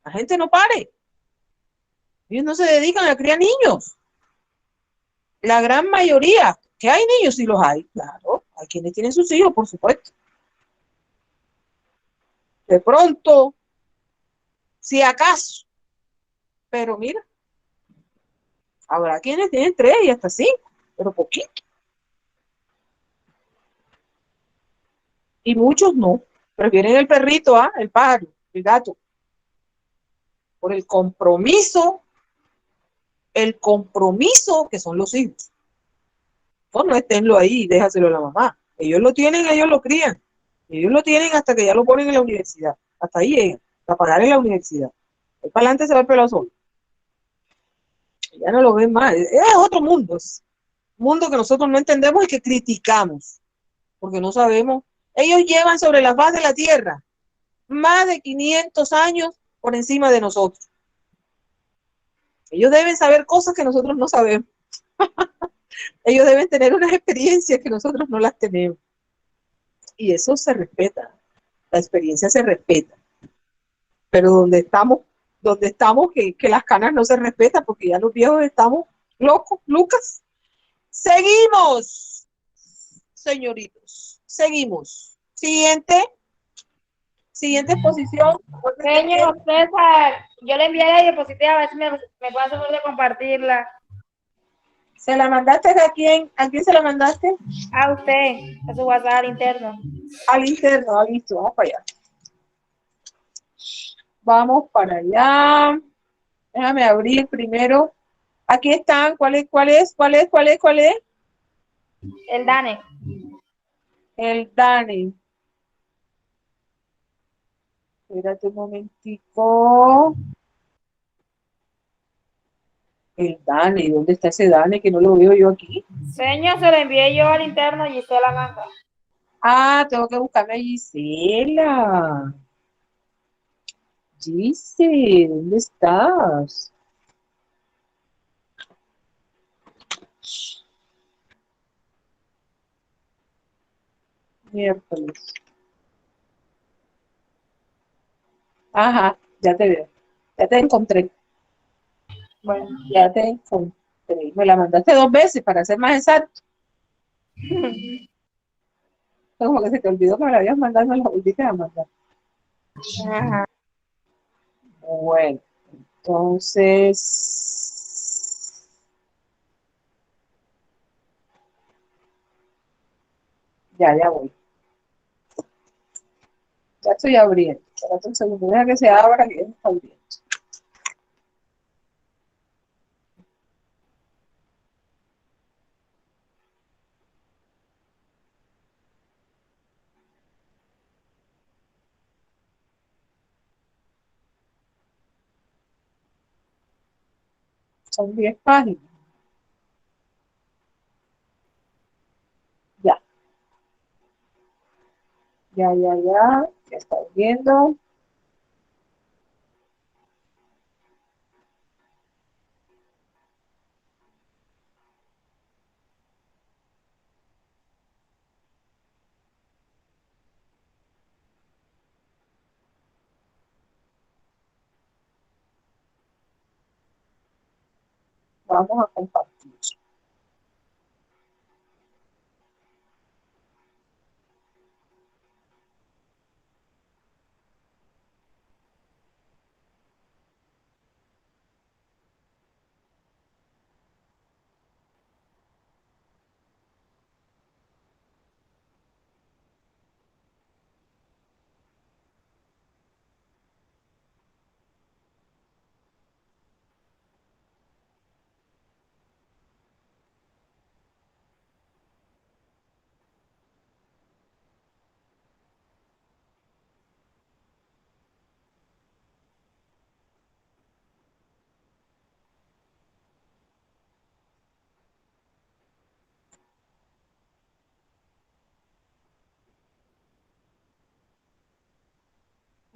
La gente no pare. Ellos no se dedican a criar niños. La gran mayoría, que hay niños, sí los hay, claro. Hay quienes tienen sus hijos, por supuesto. De pronto, si acaso. Pero mira, habrá quienes tienen 3 y hasta 5, pero poquito. Y muchos no. Prefieren el perrito, el pájaro, el gato. Por el compromiso que son los hijos. No esténlo ahí y déjaselo a la mamá. Ellos lo tienen, ellos lo crían. Ellos lo tienen hasta que ya lo ponen en la universidad. Hasta ahí llegan, a pagar en la universidad. El para adelante se va el pelo solo. Ya no lo ven más. Es otro mundo. Es un mundo que nosotros no entendemos y que criticamos. Porque no sabemos. Ellos llevan sobre la faz de la tierra más de 500 años por encima de nosotros. Ellos deben saber cosas que nosotros no sabemos. Ellos deben tener unas experiencias que nosotros no las tenemos. Y eso se respeta. La experiencia se respeta. Pero donde estamos que las canas no se respetan porque ya los viejos estamos locos, Lucas. Seguimos, señoritos. Seguimos. Siguiente exposición. Señor César, yo le envié la diapositiva, a ver si me puede hacer favor de compartirla. ¿Se la mandaste a quién? ¿A quién se la mandaste? A usted, a su WhatsApp al interno. Al interno, listo, vamos para allá. Vamos para allá. Déjame abrir primero. Aquí están. ¿Cuál es? El DANE. El DANE. Espérate un momentico. El DANE. ¿Dónde está ese DANE que no lo veo yo aquí? Señor, se lo envié yo al interno y Gisela manda. Tengo que buscarme a Gisela. Gise, ¿dónde estás? Miércoles. Ajá, ya te veo. Ya te encontré. Bueno, ya te encontré. Me la mandaste 2 veces para ser más exacto. Como que se te olvidó que me la habías mandado y me la volviste a mandar. Ajá. Bueno, entonces, ya voy. Ya estoy abriendo. Espérate un segundo, deja que se abra, que ya está abriendo. Son 10 páginas. Ya. Ya está viendo. Vamos a compartir.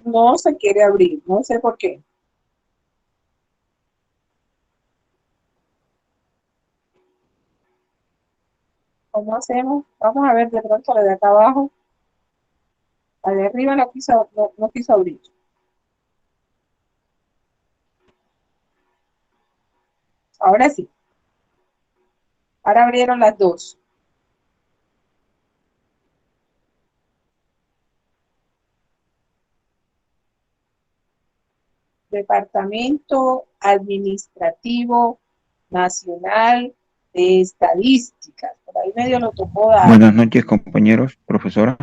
No se quiere abrir, no sé por qué. ¿Cómo hacemos? Vamos a ver de pronto la de acá abajo. La de arriba no quiso abrir. Ahora sí. Ahora abrieron las dos. Departamento Administrativo Nacional de Estadísticas. Por ahí medio lo tocó dar. Buenas noches, compañeros, profesora.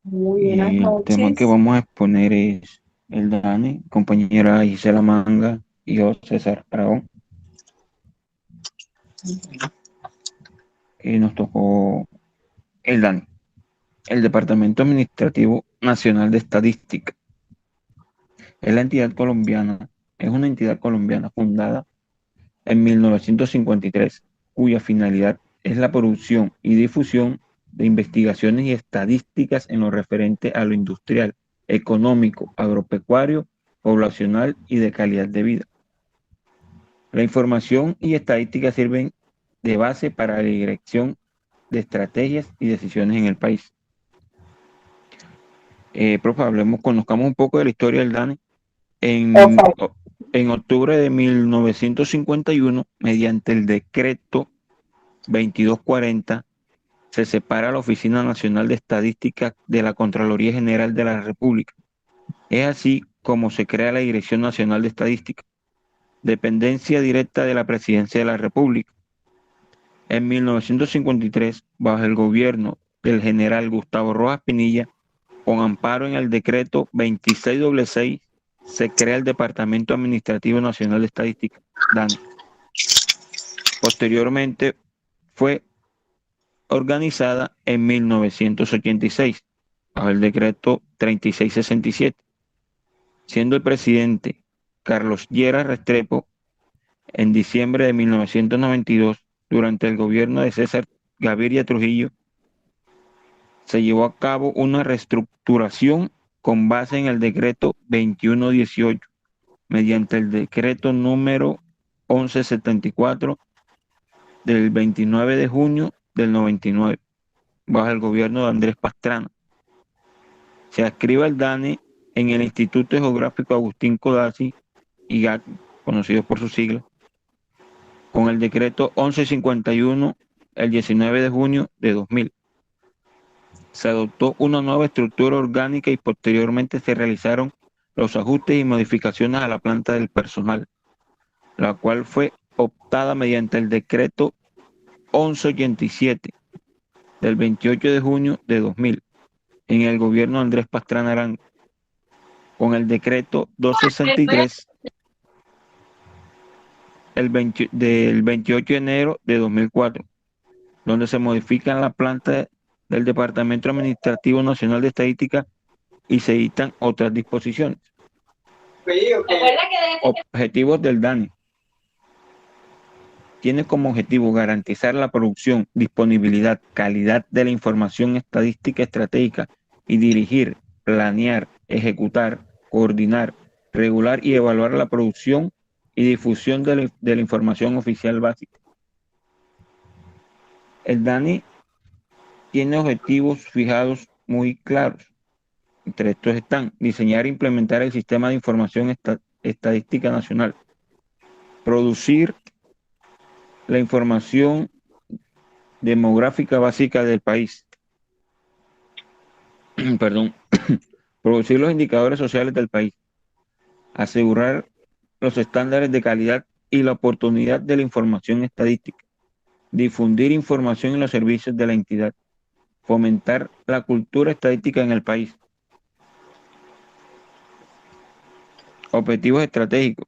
Muy buenas El tema que noches. vamos a exponer es el DANE, compañera Gisela Manga y yo, César Aragón. Nos tocó el DANE, el Departamento Administrativo Nacional de Estadística. Es una entidad colombiana fundada en 1953, cuya finalidad es la producción y difusión de investigaciones y estadísticas en lo referente a lo industrial, económico, agropecuario, poblacional y de calidad de vida. La información y estadísticas sirven de base para la dirección de estrategias y decisiones en el país. Profe, conozcamos un poco de la historia del DANE. En octubre de 1951, mediante el decreto 2240, se separa la Oficina Nacional de Estadística de la Contraloría General de la República. Es así como se crea la Dirección Nacional de Estadística, dependencia directa de la Presidencia de la República. En 1953, bajo el gobierno del general Gustavo Rojas Pinilla, con amparo en el decreto 2666, se crea el Departamento Administrativo Nacional de Estadística, DANE. Posteriormente fue organizada en 1986, bajo el decreto 3667, siendo el presidente Carlos Lleras Restrepo. En diciembre de 1992, durante el gobierno de César Gaviria Trujillo, se llevó a cabo una reestructuración con base en el decreto 2118, mediante el decreto número 1174 del 29 de junio del 99, bajo el gobierno de Andrés Pastrana. Se adscribe al DANE en el Instituto Geográfico Agustín Codazzi, IGAC, conocido por sus siglas, con el decreto 1151 el 19 de junio de 2000. Se adoptó una nueva estructura orgánica y posteriormente se realizaron los ajustes y modificaciones a la planta del personal, la cual fue optada mediante el decreto 1187 del 28 de junio de 2000 en el gobierno de Andrés Pastrana Arango, con el decreto 263 del 28 de enero de 2004, donde se modifican la planta del Departamento Administrativo Nacional de Estadística y se dictan otras disposiciones. Objetivos del DANE. Tiene como objetivo garantizar la producción, disponibilidad, calidad de la información estadística estratégica y dirigir, planear, ejecutar, coordinar, regular y evaluar la producción y difusión de la información oficial básica. El DANE tiene objetivos fijados muy claros. Entre estos están diseñar e implementar el sistema de información estadística nacional, producir la información demográfica básica del país, perdón, producir los indicadores sociales del país, asegurar los estándares de calidad y la oportunidad de la información estadística, difundir información en los servicios de la entidad, fomentar la cultura estadística en el país. Objetivos estratégicos: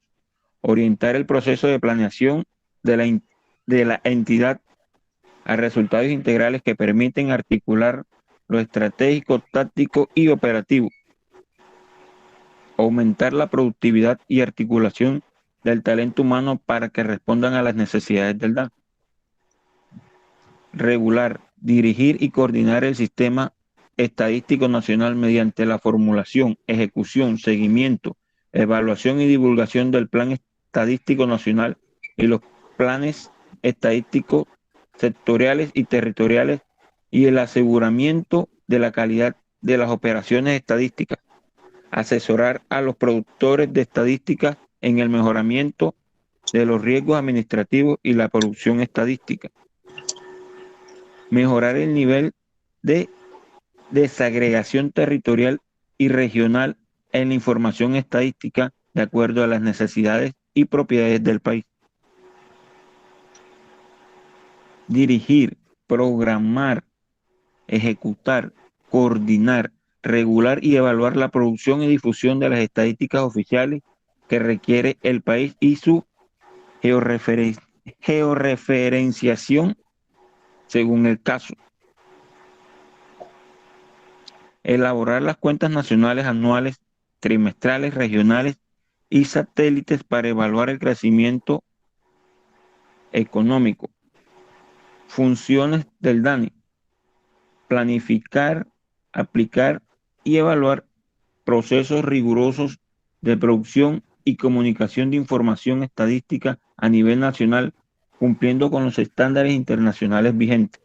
orientar el proceso de planeación de la entidad a resultados integrales que permiten articular lo estratégico, táctico y operativo. Aumentar la productividad y articulación del talento humano para que respondan a las necesidades del DANE. Regular, dirigir y coordinar el sistema estadístico nacional mediante la formulación, ejecución, seguimiento, evaluación y divulgación del Plan Estadístico Nacional y los planes estadísticos sectoriales y territoriales y el aseguramiento de la calidad de las operaciones estadísticas. Asesorar a los productores de estadísticas en el mejoramiento de los riesgos administrativos y la producción estadística. Mejorar el nivel de desagregación territorial y regional en la información estadística de acuerdo a las necesidades y propiedades del país. Dirigir, programar, ejecutar, coordinar, regular y evaluar la producción y difusión de las estadísticas oficiales que requiere el país y su georreferenciación según el caso. Elaborar las cuentas nacionales anuales, trimestrales, regionales y satélites para evaluar el crecimiento económico. Funciones del DANE: planificar, aplicar y evaluar procesos rigurosos de producción y comunicación de información estadística a nivel nacional, cumpliendo con los estándares internacionales vigentes.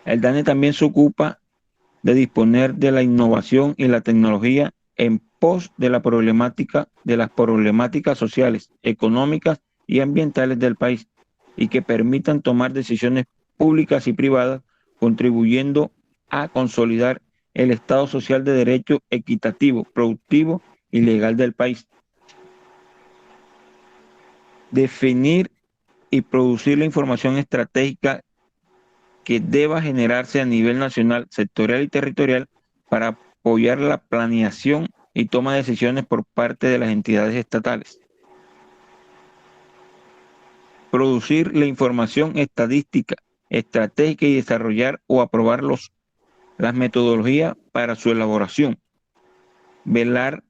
El DANE también se ocupa de disponer de la innovación y la tecnología en pos de las problemáticas sociales, económicas y ambientales del país, y que permitan tomar decisiones públicas y privadas, contribuyendo a consolidar el Estado social de derecho equitativo, productivo y legal del país. Definir y producir la información estratégica que deba generarse a nivel nacional, sectorial y territorial para apoyar la planeación y toma de decisiones por parte de las entidades estatales. Producir la información estadística, estratégica y desarrollar o aprobar las metodologías para su elaboración. Velar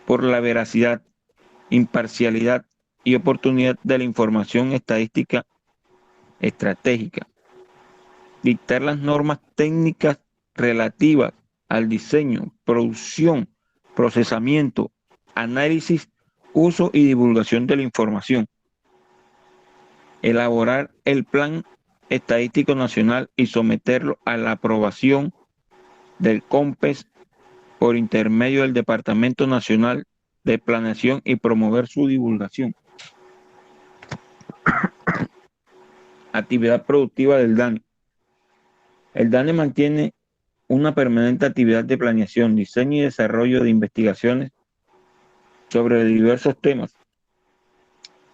por la veracidad, imparcialidad y oportunidad de la información estadística estratégica. Dictar las normas técnicas relativas al diseño, producción, procesamiento, análisis, uso y divulgación de la información. Elaborar el Plan Estadístico Nacional y someterlo a la aprobación del COMPES por intermedio del Departamento Nacional de Planeación y promover su divulgación. Actividad productiva del DANE. El DANE mantiene una permanente actividad de planeación, diseño y desarrollo de investigaciones sobre diversos temas.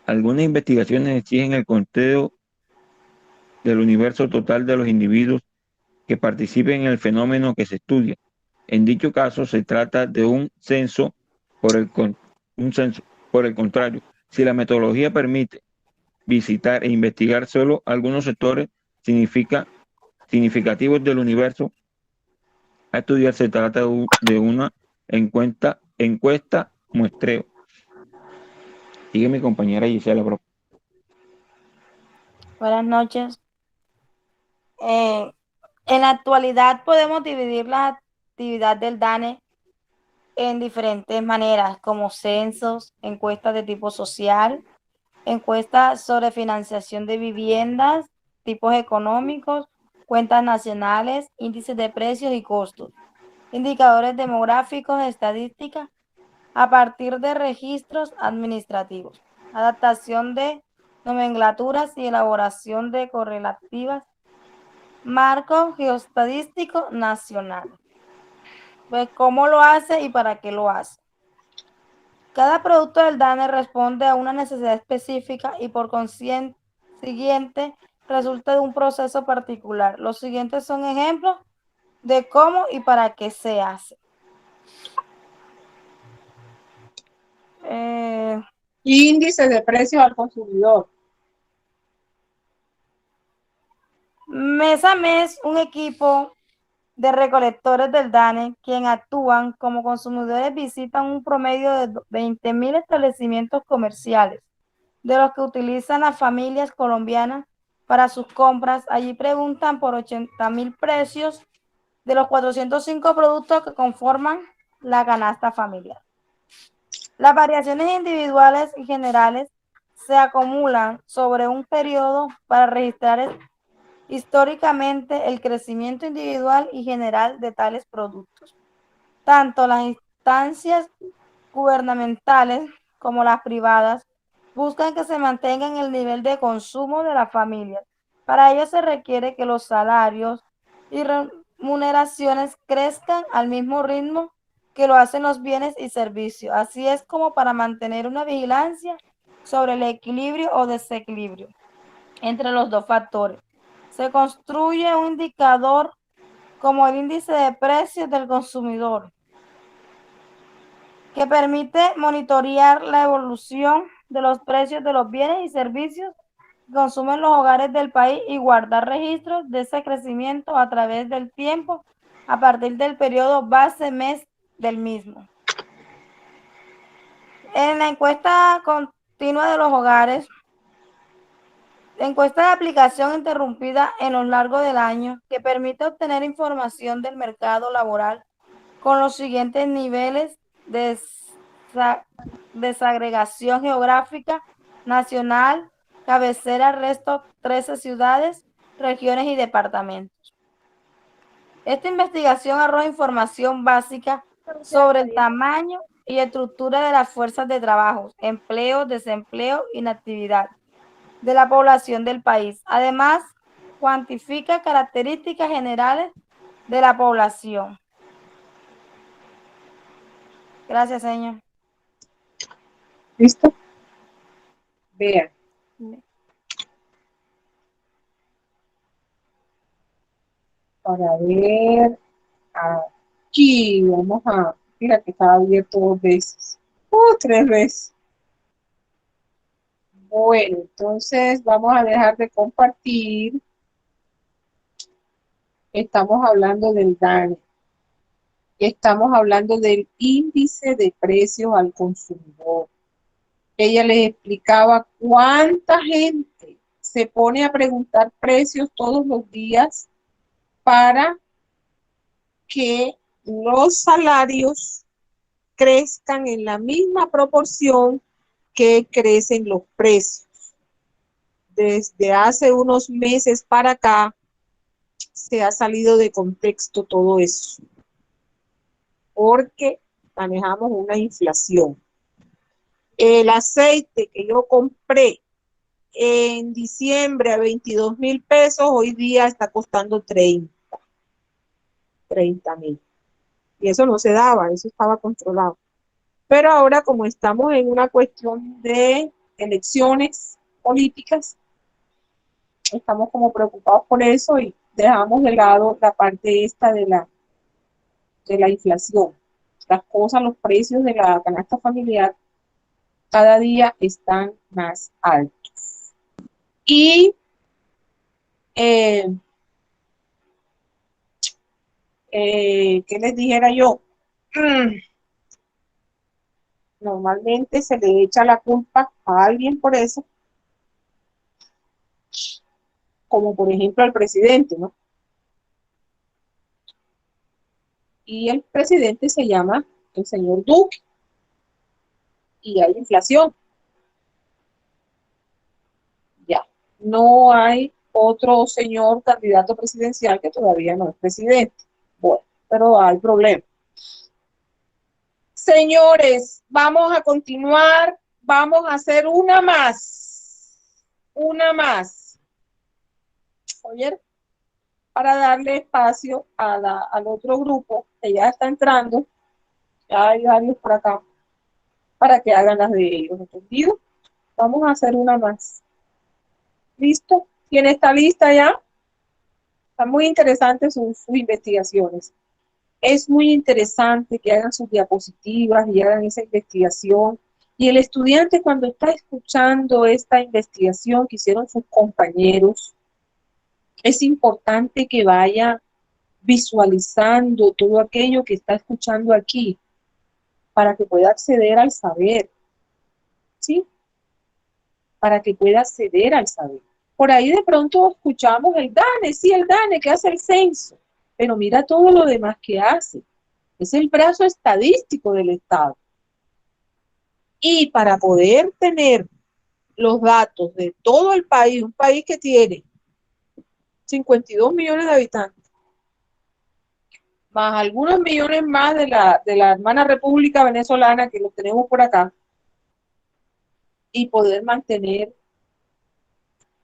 Algunas investigaciones exigen el conteo del universo total de los individuos que participen en el fenómeno que se estudia. En dicho caso, se trata de un censo. Por el contrario, si la metodología permite visitar e investigar solo algunos sectores significativos del universo a estudiar, se trata de una encuesta muestreo. Sigue mi compañera Gisela, bro. Buenas noches. En la actualidad podemos dividir la actividad del DANE en diferentes maneras, como censos, encuestas de tipo social, encuestas sobre financiación de viviendas, tipos económicos, cuentas nacionales, índices de precios y costos, indicadores demográficos, estadísticas, a partir de registros administrativos, adaptación de nomenclaturas y elaboración de correlativas, marco geoestadístico nacional. Pues, ¿cómo lo hace y para qué lo hace? Cada producto del DANE responde a una necesidad específica y por consiguiente resulta de un proceso particular. Los siguientes son ejemplos de cómo y para qué se hace. Índice de precios al consumidor. Mes a mes, un equipo de recolectores del DANE, quien actúan como consumidores, visitan un promedio de 20.000 establecimientos comerciales, de los que utilizan las familias colombianas para sus compras. Allí preguntan por 80.000 precios de los 405 productos que conforman la canasta familiar. Las variaciones individuales y generales se acumulan sobre un periodo para registrar históricamente el crecimiento individual y general de tales productos. Tanto las instancias gubernamentales como las privadas buscan que se mantengan el nivel de consumo de las familias. Para ello se requiere que los salarios y remuneraciones crezcan al mismo ritmo que lo hacen los bienes y servicios. Así es como para mantener una vigilancia sobre el equilibrio o desequilibrio entre los dos factores. Se construye un indicador como el índice de precios del consumidor, que permite monitorear la evolución de los precios de los bienes y servicios que consumen los hogares del país y guardar registros de ese crecimiento a través del tiempo a partir del periodo base mes del mismo. En la encuesta continua de los hogares, encuesta de aplicación interrumpida en lo largo del año, que permite obtener información del mercado laboral con los siguientes niveles de desagregación geográfica: nacional, cabecera, resto, 13 ciudades, regiones y departamentos. Esta investigación arroja información básica sobre el tamaño y estructura de las fuerzas de trabajo, empleo, desempleo, inactividad de la población del país. Además, cuantifica características generales de la población. Gracias, señor. ¿Listo? Vean. Para ver, aquí vamos a, mira que estaba abierto 2 veces, 3 veces. Bueno, entonces vamos a dejar de compartir. Estamos hablando del DANE. Estamos hablando del índice de precios al consumidor. Ella les explicaba cuánta gente se pone a preguntar precios todos los días para que los salarios crezcan en la misma proporción que crecen los precios. Desde hace unos meses para acá se ha salido de contexto todo eso, porque manejamos una inflación. El aceite que yo compré en diciembre a 22.000 pesos, hoy día está costando 30. 30.000. Y eso no se daba, eso estaba controlado. Pero ahora, como estamos en una cuestión de elecciones políticas, estamos como preocupados por eso y dejamos de lado la parte esta de la inflación. Las cosas, los precios de la canasta familiar cada día están más altos. Y ¿qué les dijera yo? Normalmente se le echa la culpa a alguien por eso, como por ejemplo al presidente, ¿no? Y el presidente se llama el señor Duque y hay inflación. Ya, no hay otro señor candidato presidencial que todavía no es presidente. Bueno, pero hay problema. Señores, vamos a continuar, vamos a hacer una más. Oye, para darle espacio al otro grupo que ya está entrando, ya hay varios por acá, para que hagan las de ellos, ¿entendido? Vamos a hacer una más. ¿Listo? ¿Quién está lista ya? Están muy interesantes sus investigaciones. Es muy interesante que hagan sus diapositivas y hagan esa investigación. Y el estudiante, cuando está escuchando esta investigación que hicieron sus compañeros, es importante que vaya visualizando todo aquello que está escuchando aquí para que pueda acceder al saber. ¿Sí? Para que pueda acceder al saber. Por ahí de pronto escuchamos el DANE, sí, el DANE que hace el censo, pero mira todo lo demás que hace. Es el brazo estadístico del Estado. Y para poder tener los datos de todo el país, un país que tiene 52 millones de habitantes, más algunos millones más de la hermana República Venezolana que lo tenemos por acá, y poder mantener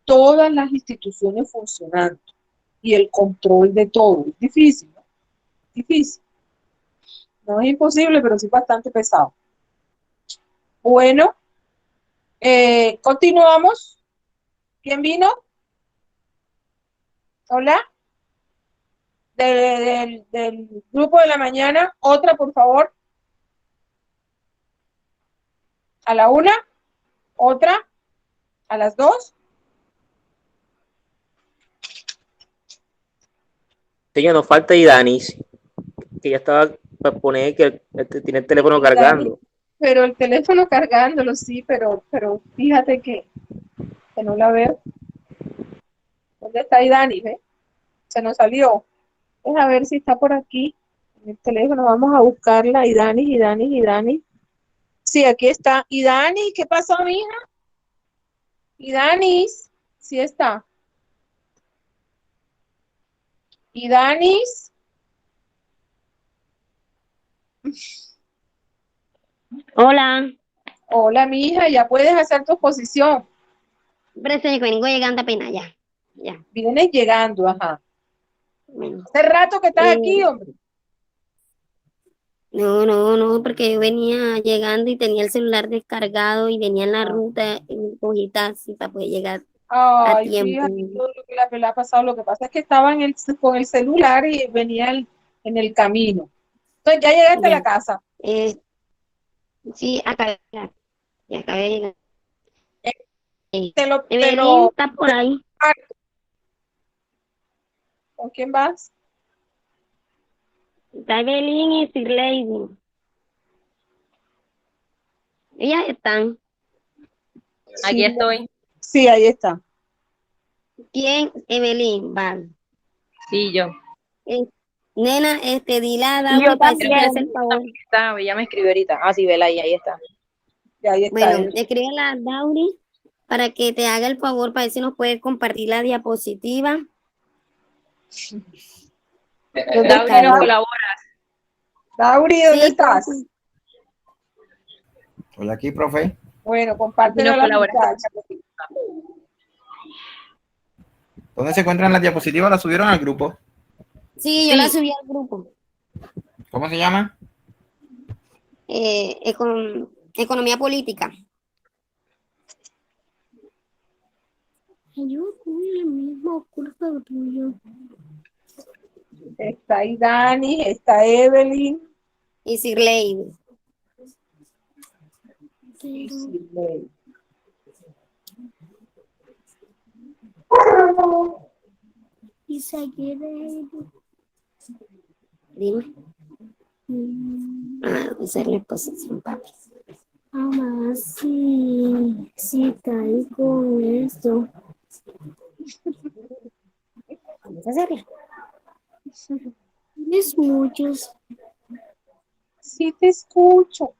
todas las instituciones funcionando y el control de todo. Es difícil, ¿no? Difícil. No es imposible, pero sí bastante pesado. Bueno, continuamos. ¿Quién vino? Hola. Del grupo de la mañana. Otra, por favor. A la 1. Otra. A las 2. Señor, nos falta Idanis, que ya estaba para poner que tiene el teléfono cargando. Pero el teléfono cargándolo, sí, pero fíjate que no la veo. ¿Dónde está Idani? Se nos salió. A ver si está por aquí en el teléfono. Vamos a buscarla. Idani. Sí, aquí está. Idani, ¿qué pasó, mija? Idanis, sí está. Idanis. Hola. Hola, mija, ya puedes hacer tu exposición. Parece que vengo llegando apenas, ya. Vienes llegando, ajá. Hace rato que estás aquí, hombre. No, porque yo venía llegando y tenía el celular descargado y venía en la ruta y cogí taxi para poder llegar a tiempo. Fíjate todo lo que le ha pasado. Lo que pasa es que estaba con el celular y venía en el camino. Entonces, ¿ya llegaste a la casa? Sí, acabé de llegar. Evelyn está por ahí. ¿Con quién vas? Está Evelyn y Sir Lady. Ellas están. Aquí estoy. Sí, ahí está. ¿Quién? Evelyn, vale. Sí, yo. Nena, dile a Dauri Yo para decirte también. el favor. Ella me escribió ahorita. Ah, sí, vela ahí está. Ahí está. Bueno, escríbele a Dauri para que te haga el favor, para ver si nos puede compartir la diapositiva. Dauri, nos colaboras. Dauri, ¿dónde estás? Estoy aquí, profe. Bueno, compártelo a la muchacha. ¿Dónde se encuentran las diapositivas? ¿Las subieron al grupo? Sí, yo la subí al grupo. ¿Cómo se llama? Economía política. Yo con el mismo curso tuyo. Está ahí Dani, está Evelyn. Y Sirley. Y Sirley. Dime. Usar la exposición, papi. Mamá, sí, caí con esto. Vamos a hacerla. Tienes muchos. Sí te escucho.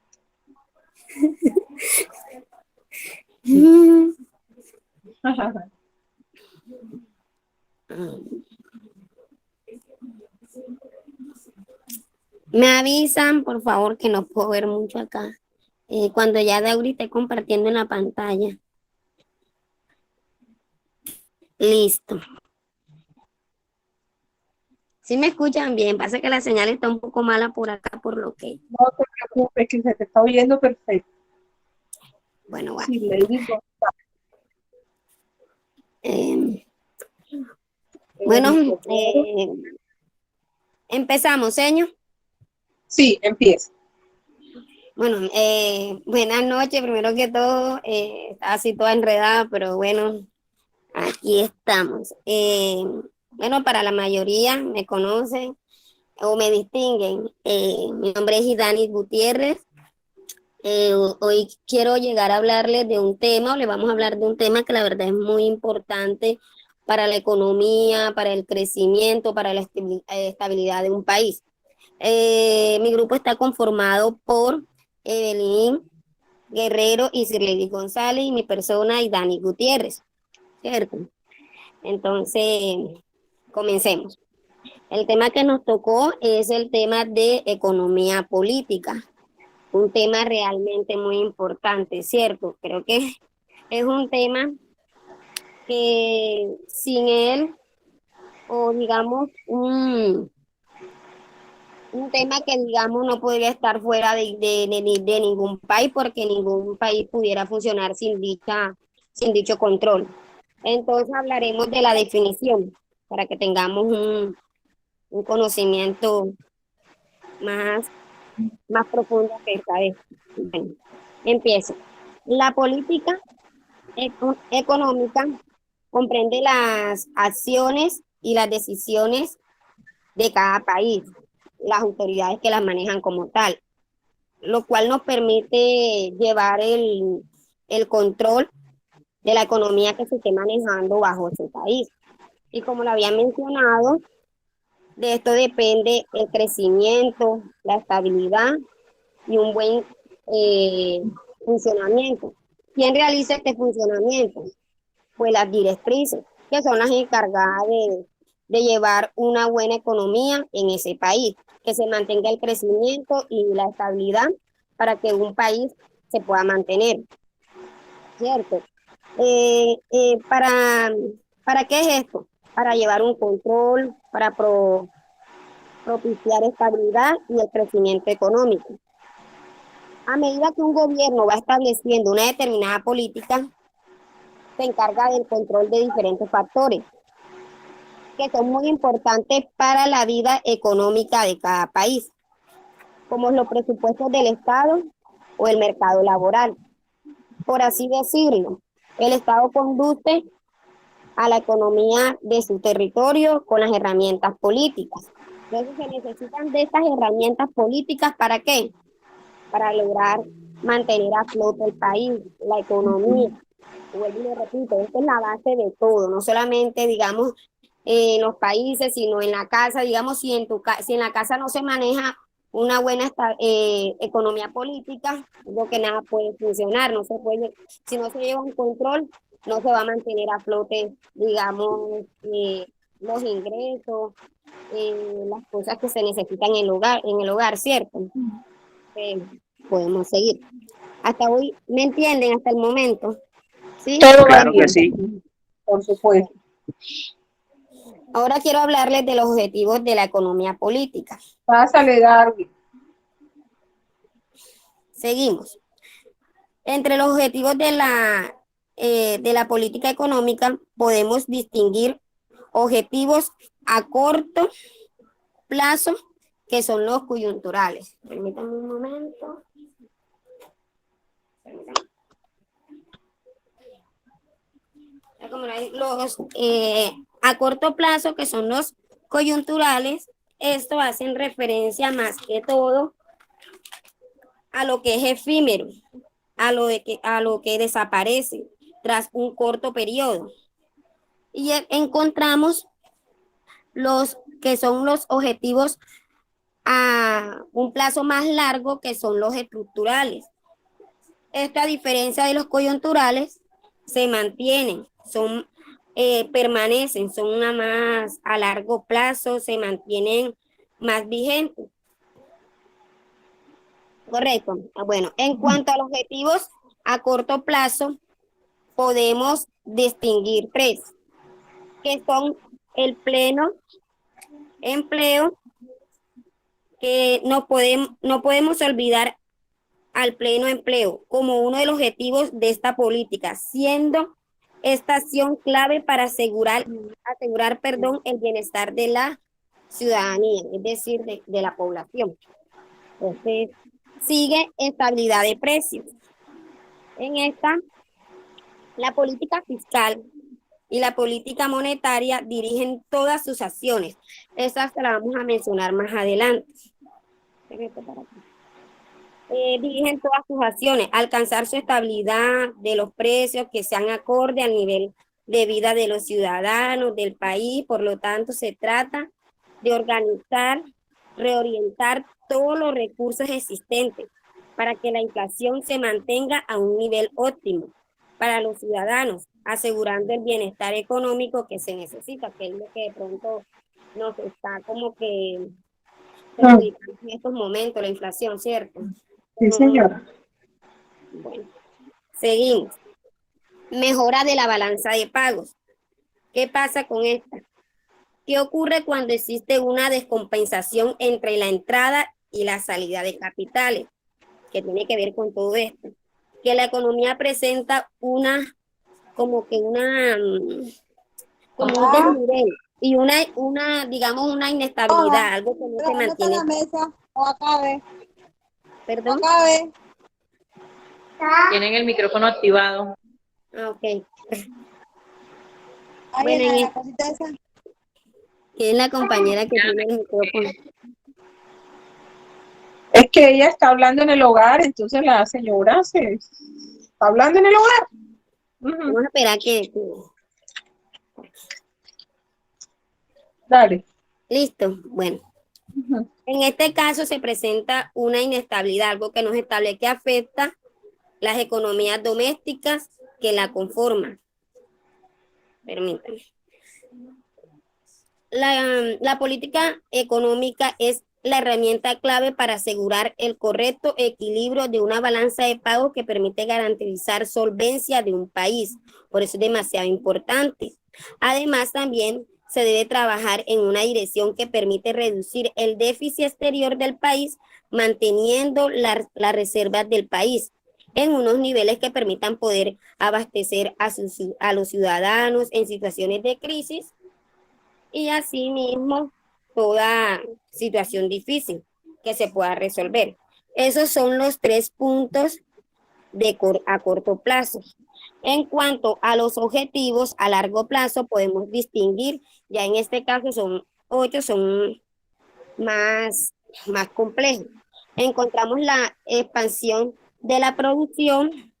Me avisan, por favor, que no puedo ver mucho acá. Cuando ya Dauri esté compartiendo en la pantalla. Listo. Sí me escuchan bien, pasa que la señal está un poco mala por acá, por lo que... No te preocupes, que se te está oyendo perfecto. Bueno, Sí, Lady bueno, empezamos, señor. Sí, empieza. Bueno, buenas noches, primero que todo, estaba así toda enredada, pero bueno, aquí estamos. Bueno, para la mayoría me conocen o me distinguen. Mi nombre es Idanis Gutiérrez. Hoy quiero llegar a hablarles de un tema, o le vamos a hablar de un tema que la verdad es muy importante para la economía, para el crecimiento, para la estabilidad de un país. Mi grupo está conformado por Evelyn Guerrero y Sirley González y mi persona y Dani Gutiérrez, ¿cierto? Entonces, comencemos. El tema que nos tocó es el tema de economía política, un tema realmente muy importante, ¿cierto? Creo que es un tema que sin él, o digamos, un tema que, digamos, no podría estar fuera de ningún país, porque ningún país pudiera funcionar sin dicho control. Entonces hablaremos de la definición, para que tengamos un conocimiento más profundo que esta vez. Bueno, empiezo. La política económica comprende las acciones y las decisiones de cada país, las autoridades que las manejan como tal, lo cual nos permite llevar el control de la economía que se esté manejando bajo ese país. Y como lo había mencionado, de esto depende el crecimiento, la estabilidad y un buen funcionamiento. ¿Quién realiza este funcionamiento? Pues las directrices, que son las encargadas de llevar una buena economía en ese país, que se mantenga el crecimiento y la estabilidad para que un país se pueda mantener, ¿cierto? ¿Para qué es esto? Para llevar un control, para propiciar estabilidad y el crecimiento económico. A medida que un gobierno va estableciendo una determinada política, se encarga del control de diferentes factores que son muy importantes para la vida económica de cada país, como los presupuestos del Estado o el mercado laboral. Por así decirlo, el Estado conduce a la economía de su territorio con las herramientas políticas. Entonces se necesitan de estas herramientas políticas, ¿para qué? Para lograr mantener a flote el país, la economía. Vuelvo y le repito, esta es la base de todo, no solamente, digamos, en los países, sino en la casa. Digamos, si en la casa no se maneja una buena economía política, lo que nada puede funcionar, no se puede, si no se lleva un control, no se va a mantener a flote, digamos, los ingresos, las cosas que se necesitan en el hogar, ¿cierto? Podemos seguir. Hasta hoy, ¿me entienden hasta el momento? ¿Sí? Todo Claro va bien. que sí. Por supuesto. Ahora quiero hablarles de los objetivos de la economía política. Pásale, Darwin. Seguimos. Entre los objetivos de la política económica podemos distinguir objetivos a corto plazo, que son los coyunturales. Permítanme un momento. Los a corto plazo, que son los coyunturales, esto hacen referencia más que todo a lo que es efímero, a lo que desaparece tras un corto periodo. Y encontramos los que son los objetivos a un plazo más largo, que son los estructurales. Esta, a diferencia de los coyunturales, se mantienen, permanecen, son una más a largo plazo, se mantienen más vigentes. Correcto. Bueno, en cuanto a los objetivos a corto plazo, podemos distinguir tres, que son el pleno empleo, que no podemos olvidar al pleno empleo como uno de los objetivos de esta política, siendo esta acción clave para asegurar el bienestar de la ciudadanía, es decir, de la población. Entonces, sigue estabilidad de precios. En esta, la política fiscal y la política monetaria dirigen todas sus acciones. Estas las vamos a mencionar más adelante. Dirigen todas sus acciones, alcanzar su estabilidad de los precios que sean acorde al nivel de vida de los ciudadanos del país. Por lo tanto, se trata de organizar, reorientar todos los recursos existentes para que la inflación se mantenga a un nivel óptimo para los ciudadanos, asegurando el bienestar económico que se necesita, que es lo que de pronto nos está como que perjudicando en estos momentos, la inflación, ¿cierto? Sí, señora. Bueno, seguimos. Mejora de la balanza de pagos. ¿Qué pasa con esta? ¿Qué ocurre cuando existe una descompensación entre la entrada y la salida de capitales? Que tiene que ver con todo esto. Que la economía presenta como un desnivel y digamos, una inestabilidad, algo que no se mantiene. La mesa, o acabe. ¿Perdón? Tienen el micrófono activado. Ok. Bueno, ¿quién es la compañera que tiene el micrófono? Es que ella está hablando en el hogar, entonces la señora está hablando en el hogar. Vamos a esperar que... Dale. Listo, bueno. En este caso se presenta una inestabilidad, algo que no es estable, que afecta las economías domésticas que la conforman. Permítanme. La política económica es la herramienta clave para asegurar el correcto equilibrio de una balanza de pago que permite garantizar solvencia de un país. Por eso es demasiado importante. Además, también se debe trabajar en una dirección que permite reducir el déficit exterior del país, manteniendo las reservas del país en unos niveles que permitan poder abastecer a los ciudadanos en situaciones de crisis y asimismo toda situación difícil que se pueda resolver. Esos son los 3 puntos a corto plazo. En cuanto a los objetivos a largo plazo, podemos distinguir, ya en este caso son 8, son más complejos. Encontramos la expansión de la producción,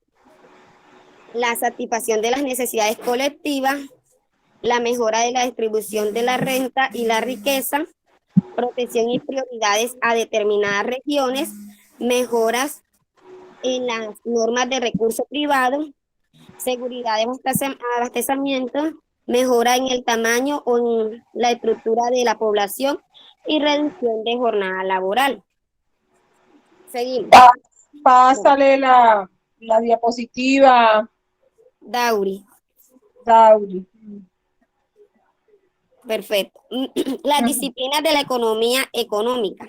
la satisfacción de las necesidades colectivas, la mejora de la distribución de la renta y la riqueza, protección y prioridades a determinadas regiones, mejoras en las normas de recurso privado, seguridad de abastecimiento, mejora en el tamaño o en la estructura de la población y reducción de jornada laboral. Seguimos. Pásale la diapositiva. Dauri. Perfecto. Las disciplinas de la economía económica.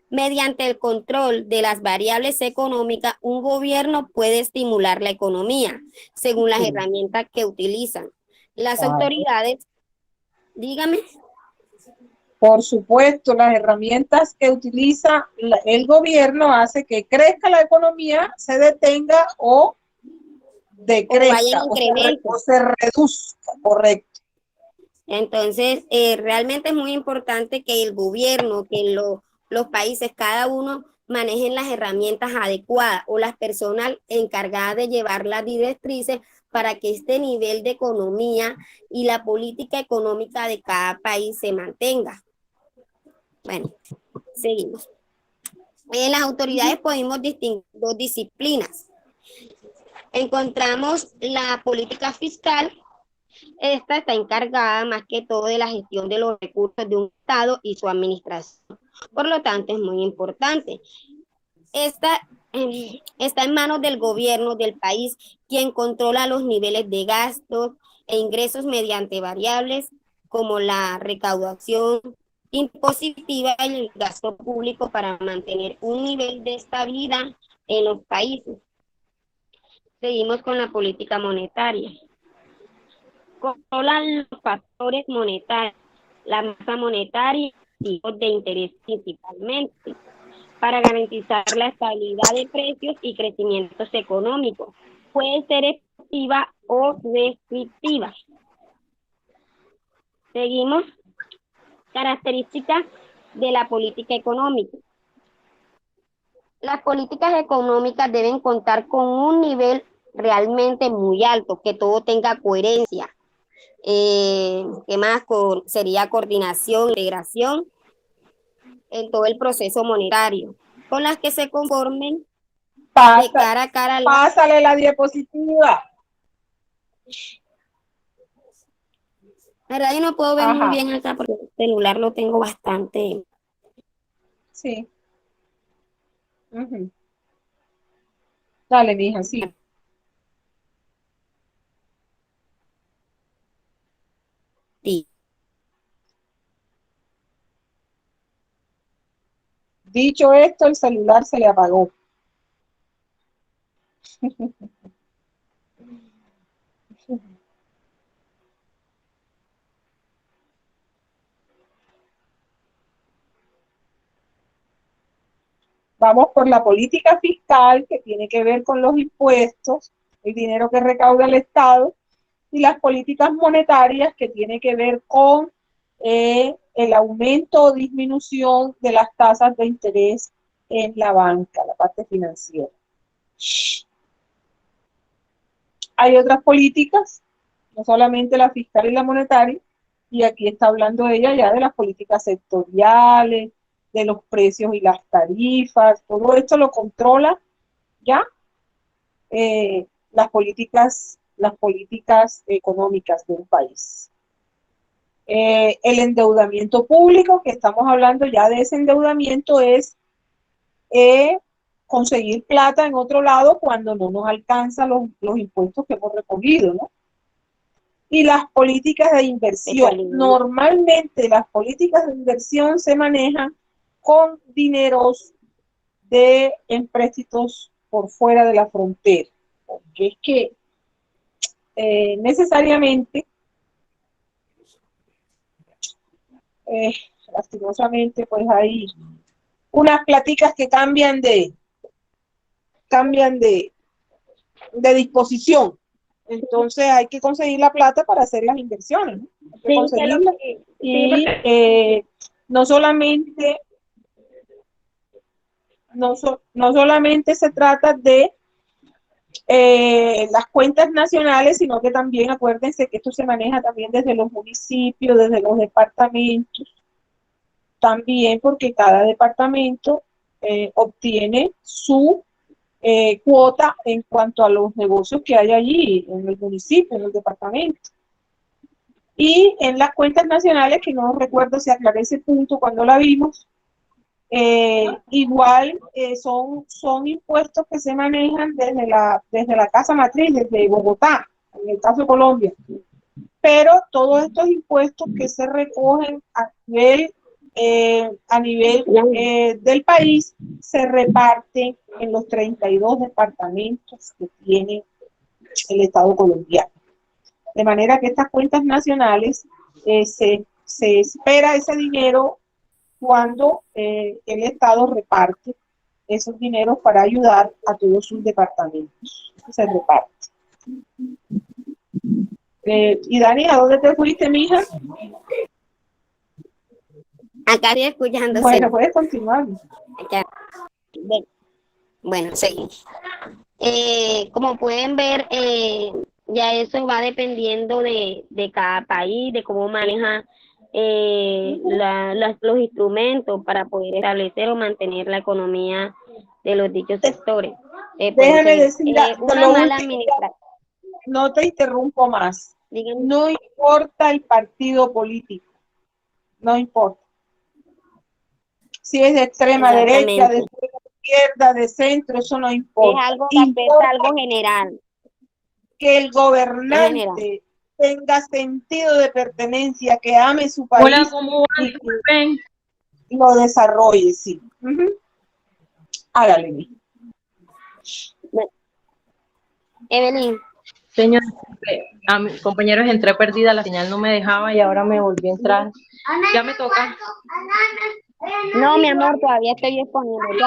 Mediante el control de las variables económicas, un gobierno puede estimular la economía según las herramientas que utilizan. Las autoridades, dígame. Por supuesto, las herramientas que utiliza el gobierno hace que crezca la economía, se detenga o decrezca o se reduzca, correcto. Entonces, realmente es muy importante que el gobierno, que los países, cada uno manejen las herramientas adecuadas o las personas encargadas de llevar las directrices para que este nivel de economía y la política económica de cada país se mantenga. Bueno, seguimos. En las autoridades podemos distinguir dos disciplinas. Encontramos la política fiscal. Esta está encargada más que todo de la gestión de los recursos de un Estado y su administración. Por lo tanto, es muy importante. Esta está en manos del gobierno del país, quien controla los niveles de gastos e ingresos mediante variables como la recaudación impositiva y el gasto público para mantener un nivel de estabilidad en los países. Seguimos con la política monetaria. Controlan los factores monetarios, la masa monetaria y tipos de interés principalmente, para garantizar la estabilidad de precios y crecimientos económicos. Puede ser efectiva o restrictiva. Seguimos. Características de la política económica. Las políticas económicas deben contar con un nivel realmente muy alto, que todo tenga coherencia. ¿Qué más? Sería coordinación, integración en todo el proceso monetario, con las que se conformen de cara a cara. Pásale la diapositiva. ¿Verdad? Yo no puedo ver muy bien acá porque el celular lo tengo bastante. Sí. Dale, mija, sí. Sí. Dicho esto, el celular se le apagó. Vamos por la política fiscal, que tiene que ver con los impuestos, el dinero que recauda el Estado, y las políticas monetarias, que tiene que ver con el aumento o disminución de las tasas de interés en la banca, la parte financiera. Hay otras políticas, no solamente la fiscal y la monetaria, y aquí está hablando ella ya de las políticas sectoriales, de los precios y las tarifas, todo esto lo controla ya las políticas económicas de un país. El endeudamiento público, que estamos hablando ya de ese endeudamiento, es conseguir plata en otro lado cuando no nos alcanzan los impuestos que hemos recogido, ¿no? Y las políticas de inversión. Normalmente las políticas de inversión se manejan con dineros de empréstitos por fuera de la frontera, porque es que necesariamente, lastimosamente, pues hay unas platicas que cambian de disposición. Entonces hay que conseguir la plata para hacer las inversiones, ¿no? Hay que conseguirla. Y no solamente se trata de las cuentas nacionales, sino que también acuérdense que esto se maneja también desde los municipios, desde los departamentos, también porque cada departamento obtiene su cuota en cuanto a los negocios que hay allí en el municipio, en el departamento. Y en las cuentas nacionales, que no recuerdo si aclaré ese punto cuando la vimos, igual son impuestos que se manejan desde la casa matriz, desde Bogotá, en el caso de Colombia. pero todos estos impuestos que se recogen a nivel del país se reparten en los 32 departamentos que tiene el Estado colombiano. De manera que estas cuentas nacionales se espera ese dinero cuando el Estado reparte esos dineros para ayudar a todos sus departamentos. Se reparte. Y Dani, ¿a dónde te fuiste, mija? Acá estoy escuchando. Bueno, puedes continuar. Acá. Bueno, seguimos. Como pueden ver, ya eso va dependiendo de cada país, de cómo maneja los instrumentos para poder establecer o mantener la economía de los dichos sectores. Déjame decir una mala administración. No te interrumpo más. No importa el partido político, no importa. Si es de extrema derecha, de izquierda, de centro, eso no importa. Es algo que afecta algo general. Que el gobernante tenga sentido de pertenencia, que ame su país. Hola, ¿cómo van? Y lo desarrolle, sí. Hágale. Bueno. Evelyn. Señor, a mis compañeros entré perdida, la señal no me dejaba y ahora me volví a entrar. Ya me toca. No, mi amor, todavía estoy disponible.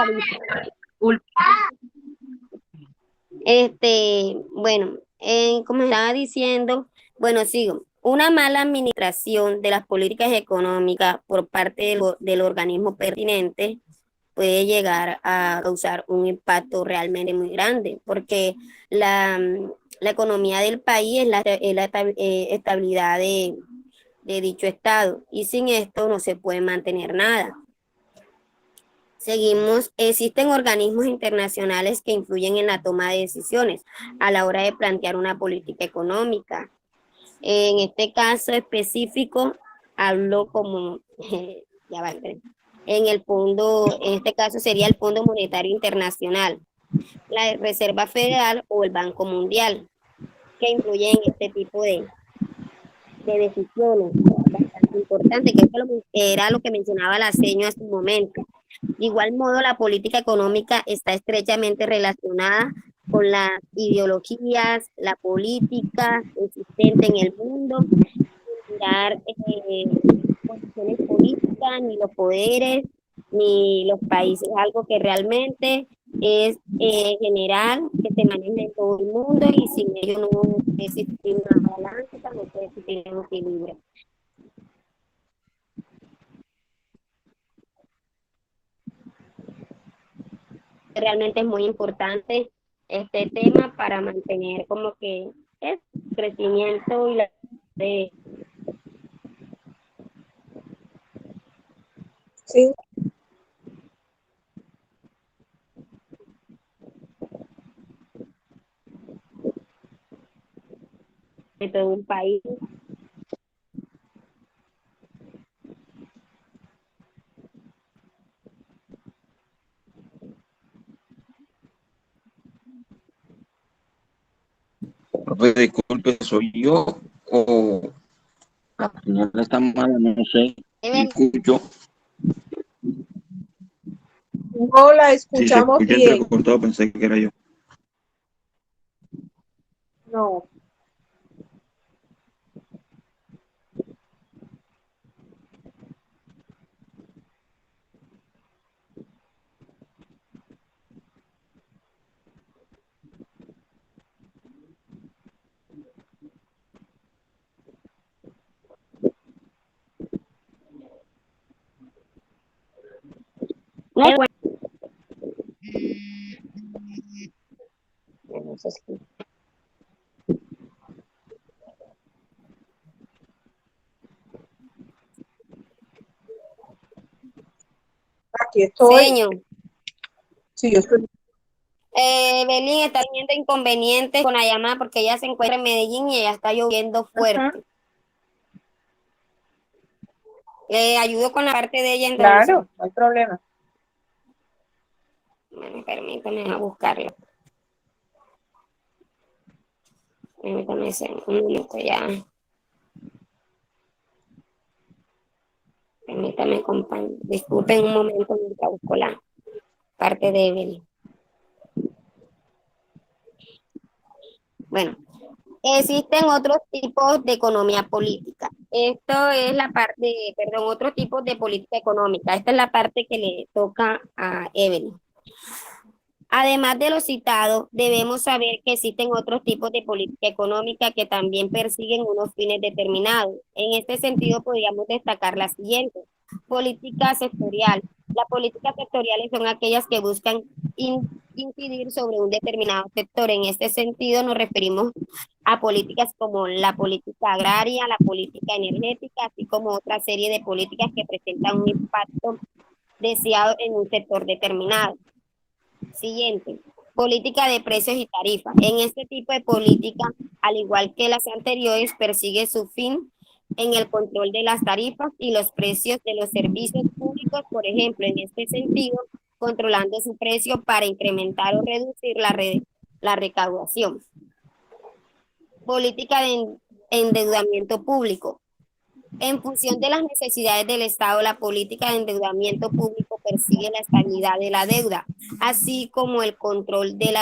Bueno, como estaba diciendo, bueno, sigo. Una mala administración de las políticas económicas por parte del organismo pertinente puede llegar a causar un impacto realmente muy grande, porque la economía del país es la estabilidad de dicho estado, y sin esto no se puede mantener nada. Seguimos, existen organismos internacionales que influyen en la toma de decisiones a la hora de plantear una política económica. En este caso específico, hablo como, en este caso sería el Fondo Monetario Internacional, la Reserva Federal o el Banco Mundial, que influyen en este tipo de decisiones bastante importantes, que era lo que mencionaba la señora hace un momento. De igual modo, la política económica está estrechamente relacionada con las ideologías, la política existente en el mundo, mirar posiciones políticas, ni los poderes, ni los países, algo que realmente es general, que se maneja en todo el mundo, y sin ello no puede existir una balanza, no puede existir un equilibrio. Realmente es muy importante este tema para mantener como que es crecimiento y sí. De todo un país. Profe, disculpe, ¿soy yo o la señal está mala? No sé. ¿Me escucho? No la escuchamos sí, se escucha bien. entrecortado, pensé que era yo. No. Aquí estoy. Señor. Sí, yo estoy. Belín está teniendo inconvenientes con la llamada porque ella se encuentra en Medellín y ella está lloviendo fuerte. Ayudo con la parte de ella entonces. Claro, no hay problema. Bueno, permítame a buscarla. Permítame un minuto ya. Permítame, compañero. Disculpen un momento mientras busco la parte de Evelyn. Bueno, existen otros tipos de economía política. Esto es la parte, perdón, otros tipos de política económica. Esta es la parte que le toca a Evelyn. Además de lo citado, debemos saber que existen otros tipos de política económica que también persiguen unos fines determinados. En este sentido, podríamos destacar las siguientes. Política sectorial. Las políticas sectoriales son aquellas que buscan incidir sobre un determinado sector. En este sentido, nos referimos a políticas como la política agraria, la política energética, así como otra serie de políticas que presentan un impacto deseado en un sector determinado. Siguiente, política de precios y tarifas. En este tipo de política, al igual que las anteriores, persigue su fin en el control de las tarifas y los precios de los servicios públicos, por ejemplo, en este sentido, controlando su precio para incrementar o reducir la recaudación. Política de endeudamiento público. En función de las necesidades del Estado, la política de endeudamiento público persigue la estabilidad de la deuda, así como el control del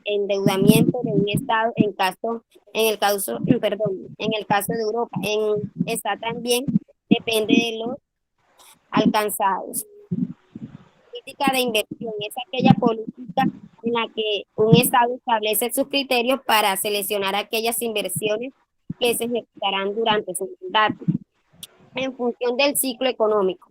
endeudamiento de un Estado en el caso de Europa. Esta también depende de los alcanzados. Política de inversión es aquella política en la que un Estado establece sus criterios para seleccionar aquellas inversiones que se ejecutarán durante su mandato, en función del ciclo económico,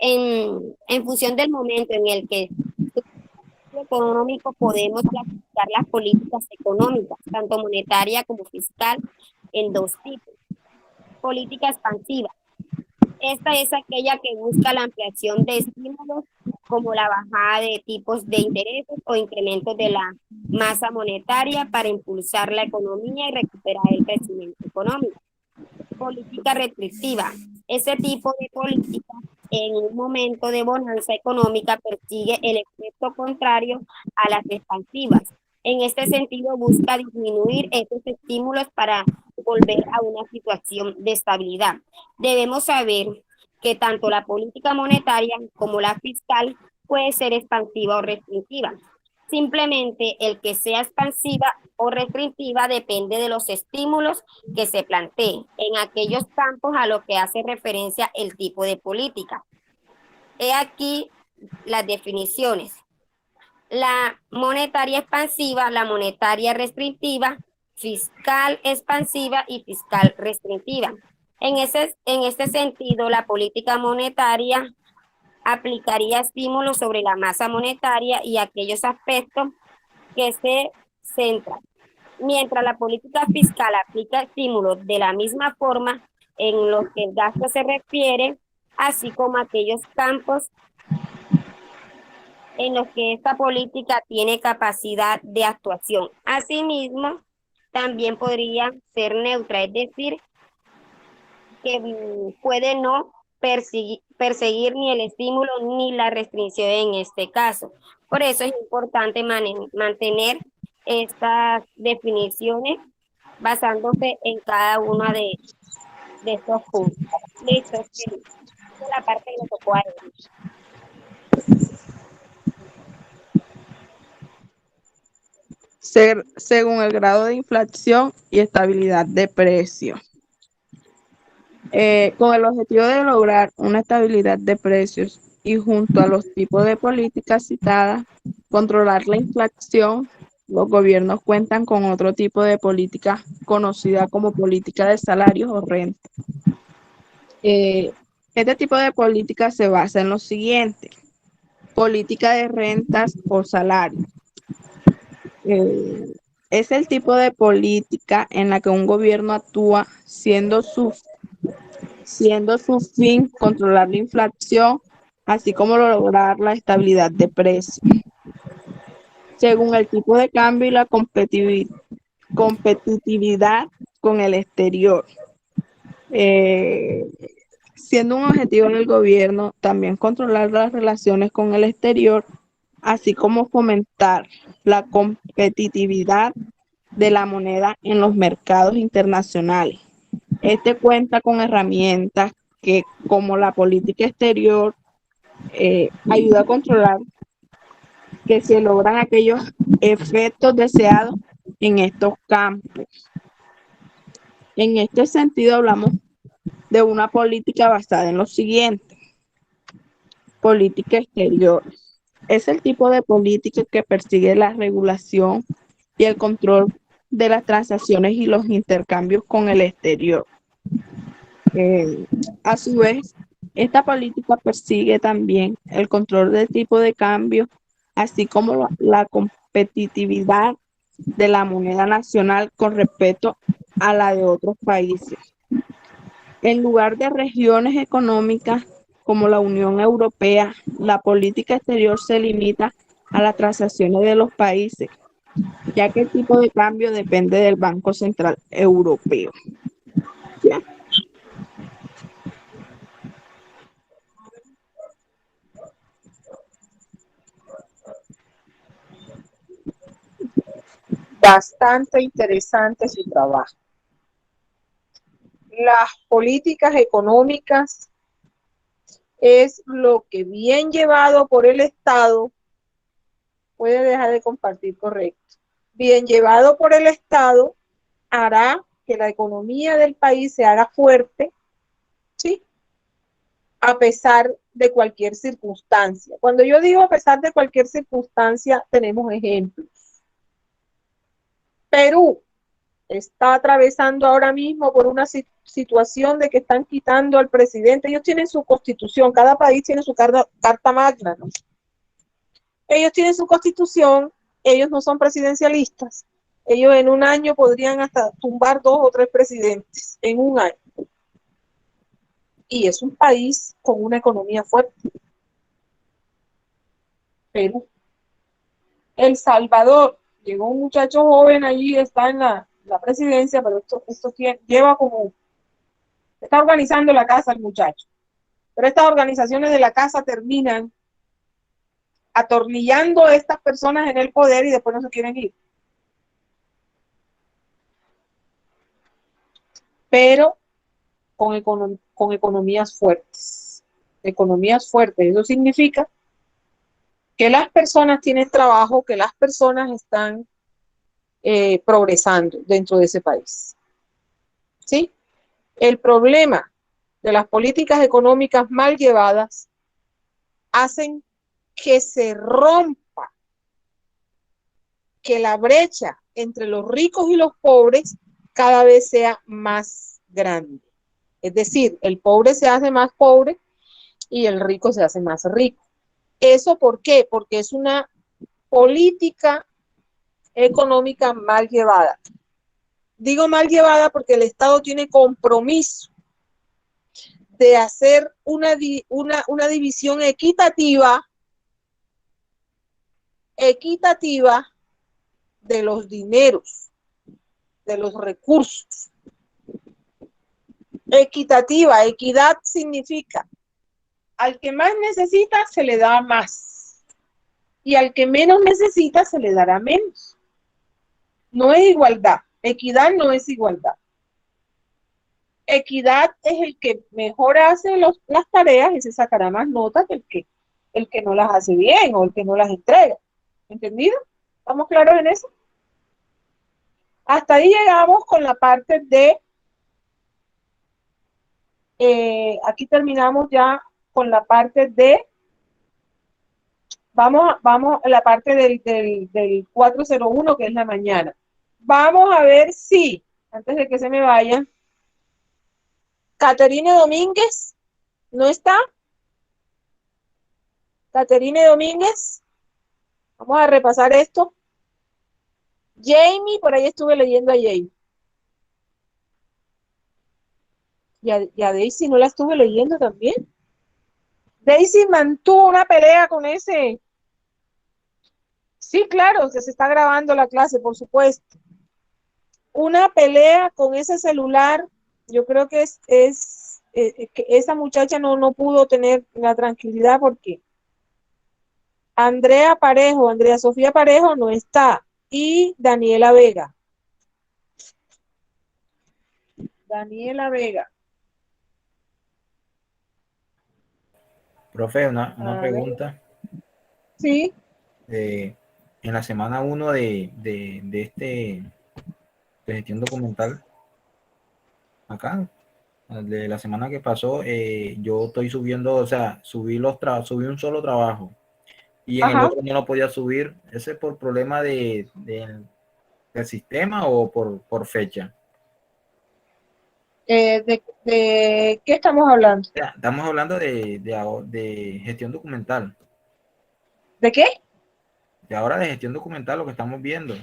en función del momento en el que el ciclo económico podemos clasificar las políticas económicas, tanto monetaria como fiscal, en dos tipos. Política expansiva. Esta es aquella que busca la ampliación de estímulos como la bajada de tipos de intereses o incrementos de la masa monetaria para impulsar la economía y recuperar el crecimiento económico. Política restrictiva. Ese tipo de política en un momento de bonanza económica persigue el efecto contrario a las expansivas. En este sentido busca disminuir estos estímulos para volver a una situación de estabilidad. Debemos saber que tanto la política monetaria como la fiscal puede ser expansiva o restrictiva. Simplemente el que sea expansiva o restrictiva depende de los estímulos que se planteen en aquellos campos a los que hace referencia el tipo de política. He aquí las definiciones. La monetaria expansiva, la monetaria restrictiva, fiscal expansiva y fiscal restrictiva. En este sentido, la política monetaria aplicaría estímulos sobre la masa monetaria y aquellos aspectos que se centran, mientras la política fiscal aplica estímulos de la misma forma en los que el gasto se refiere, así como aquellos campos en los que esta política tiene capacidad de actuación. Asimismo, también podría ser neutra, es decir, que puede no perseguir ni el estímulo ni la restricción en este caso. Por eso es importante mantener estas definiciones basándose en cada una de estos puntos. Listo, esta es la parte que le tocó a él. Según el grado de inflación y estabilidad de precios. Con el objetivo de lograr una estabilidad de precios y junto a los tipos de políticas citadas, controlar la inflación, los gobiernos cuentan con otro tipo de política conocida como política de salarios o renta. Este tipo de política se basa en lo siguiente: política de rentas o salarios. Es el tipo de política en la que un gobierno actúa siendo su fin controlar la inflación, así como lograr la estabilidad de precios. Según el tipo de cambio y la competitividad con el exterior. Siendo un objetivo del gobierno también controlar las relaciones con el exterior, así como fomentar la competitividad de la moneda en los mercados internacionales. Este cuenta con herramientas que como la política exterior ayuda a controlar que se logran aquellos efectos deseados en estos campos. En este sentido hablamos de una política basada en lo siguiente: política exterior. Es el tipo de política que persigue la regulación y el control de las transacciones y los intercambios con el exterior. A su vez, esta política persigue también el control del tipo de cambio, así como la competitividad de la moneda nacional con respecto a la de otros países. En lugar de regiones económicas como la Unión Europea, la política exterior se limita a las transacciones de los países, ya que el tipo de cambio depende del Banco Central Europeo. ¿Ya? Bastante interesante su trabajo. Las políticas económicas es lo que bien llevado por el Estado, puede dejar de compartir, correcto, bien llevado por el Estado hará que la economía del país se haga fuerte, ¿sí? A pesar de cualquier circunstancia. Cuando yo digo a pesar de cualquier circunstancia, tenemos ejemplos. Perú está atravesando ahora mismo por una situación de que están quitando al presidente. Ellos tienen su constitución, cada país tiene su carta magna, ¿no? Ellos tienen su constitución, ellos no son presidencialistas. Ellos en un año podrían hasta tumbar 2 o 3 presidentes, en un año. Y es un país con una economía fuerte. Perú. El Salvador, llegó un muchacho joven allí, está en la presidencia, pero esto lleva como, está organizando la casa el muchacho. Pero estas organizaciones de la casa terminan atornillando a estas personas en el poder y después no se quieren ir. Pero con economías fuertes. Economías fuertes. Eso significa que las personas tienen trabajo, que las personas están progresando dentro de ese país. ¿Sí? El problema de las políticas económicas mal llevadas hacen que se rompa, que la brecha entre los ricos y los pobres cada vez sea más grande. Es decir, el pobre se hace más pobre y el rico se hace más rico. ¿Eso por qué? Porque es una política económica mal llevada. Digo mal llevada porque el Estado tiene compromiso de hacer una división equitativa de los dineros, de los recursos. Equitativa, equidad significa al que más necesita se le da más y al que menos necesita se le dará menos. No es igualdad, equidad no es igualdad. Equidad es el que mejor hace las tareas y se sacará más notas que el que no las hace bien o el que no las entrega. ¿Entendido? ¿Estamos claros en eso? Hasta ahí llegamos con la parte de... aquí terminamos ya con la parte de... Vamos a la parte del 401, que es la mañana. Vamos a ver si, antes de que se me vaya, Caterine Domínguez, ¿no está? Caterine Domínguez, vamos a repasar esto. Jamie, por ahí estuve leyendo a Jamie. Y a Daisy no la estuve leyendo también. Daisy mantuvo una pelea con ese. Sí, claro, que se está grabando la clase, por supuesto. Una pelea con ese celular. Yo creo que que esa muchacha no pudo tener la tranquilidad porque Andrea Sofía Parejo no está, y Daniela Vega. Profe, una A ver. pregunta. Sí. En la semana 1 de gestión documental, acá, de la semana que pasó, yo estoy subiendo, o sea, subí un solo trabajo y en el Ajá. otro no lo podía subir. ¿Ese es por problema del sistema o por fecha? ¿De qué estamos hablando? O sea, estamos hablando de gestión documental. ¿De qué? De ahora de gestión documental, lo que estamos viendo.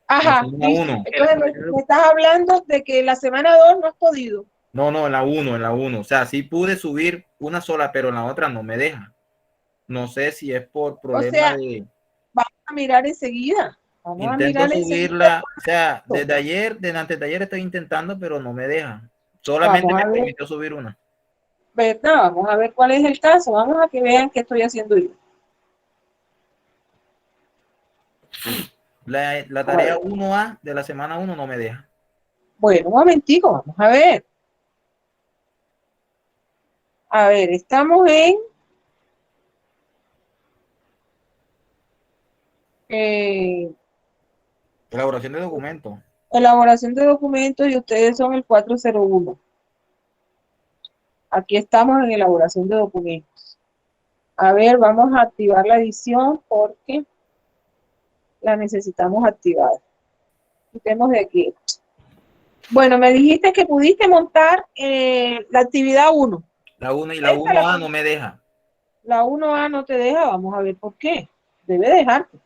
Ajá, La semana listo. 1. Entonces me estás hablando de que la semana 2 no has podido. No, en la 1. O sea, sí pude subir una sola, pero en la otra no me deja. No sé si es por O problema sea, de... vamos a mirar enseguida. Vamos a Intento mirar enseguida. subirla, o sea, desde antes de ayer estoy intentando, pero no me deja. Solamente Vamos me a ver, permitió subir una. ¿verdad? Vamos a ver cuál es el caso. Vamos a que vean qué estoy haciendo yo. La tarea 1A de la semana 1 no me deja. Bueno, un momentico, vamos a ver. A ver, estamos en Elaboración de documentos. elaboración de documentos y ustedes son el 401. Aquí estamos en elaboración de documentos. A ver, vamos a activar la edición porque la necesitamos activar. Quitemos de aquí. Bueno, me dijiste que pudiste montar la actividad 1. La 1 y la 1A no me deja. La 1A no te deja, vamos a ver por qué. Debe dejarte.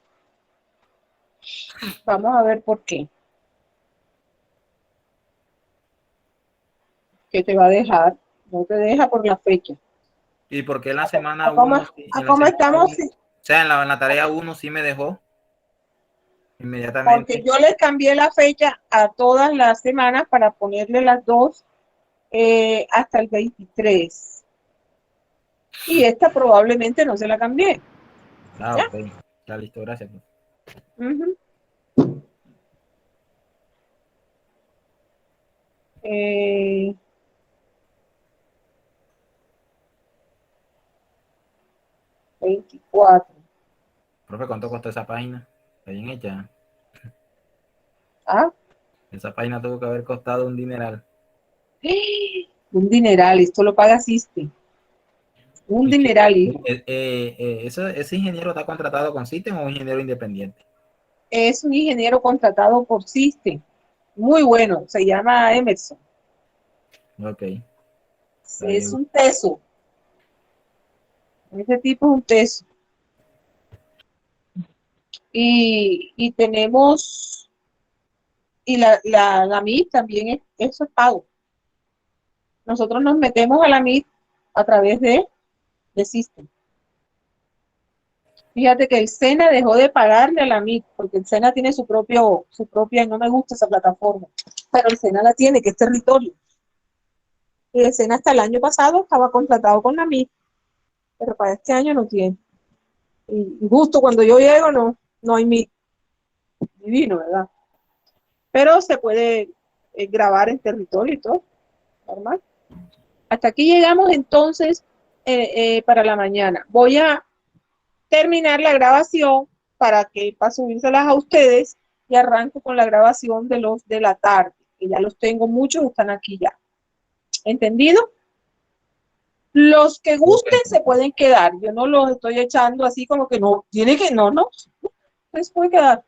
Vamos a ver por qué. ¿Qué te va a dejar? No te deja por la fecha. ¿Y por qué en la semana ¿Cómo 1? ¿cómo estamos? O sea, en la tarea 1 sí me dejó. Inmediatamente. Porque yo le cambié la fecha a todas las semanas para ponerle las dos hasta el 23. Y esta probablemente no se la cambié. Ah, ¿Ya? ok. Ya listo, gracias. Uh-huh. 24. Profe, ¿cuánto costó esa página? Está bien hecha. ¿Ah? Esa página tuvo que haber costado un dineral. Un dineral, esto lo paga System. Un dineral. ¿Ese ingeniero está contratado con System o un ingeniero independiente? Es un ingeniero contratado por System. Muy bueno, se llama Emerson. Ok. Es un teso. Ese tipo es un teso. Y tenemos, y la MIT también, eso es pago. Nosotros nos metemos a la MIT a través de System. Fíjate que el SENA dejó de pagarle a la MIT, porque el SENA tiene su propia, no me gusta esa plataforma, pero el SENA la tiene, que es territorio. Y el SENA hasta el año pasado estaba contratado con la MIT, pero para este año no tiene. Y justo cuando yo llego no hay MIT. Divino, ¿verdad? Pero se puede grabar en territorio y todo, normal. Hasta aquí llegamos entonces para la mañana. Voy a terminar la grabación para subírselas a ustedes y arranco con la grabación de los de la tarde, que ya los tengo muchos, están aquí ya. ¿Entendido? Los que gusten se pueden quedar. Yo no los estoy echando así como que no, tiene que, no, se puede quedar.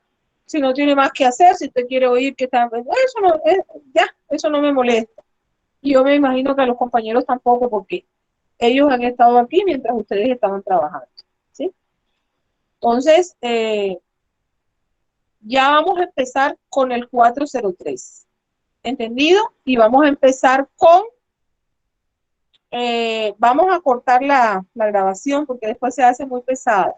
Si no tiene más que hacer, si usted quiere oír que está, eso no, eso no me molesta. Y yo me imagino que a los compañeros tampoco, porque ellos han estado aquí mientras ustedes estaban trabajando, ¿sí? Entonces, ya vamos a empezar con el 403. ¿Entendido? Y vamos a empezar con, vamos a cortar la grabación porque después se hace muy pesada.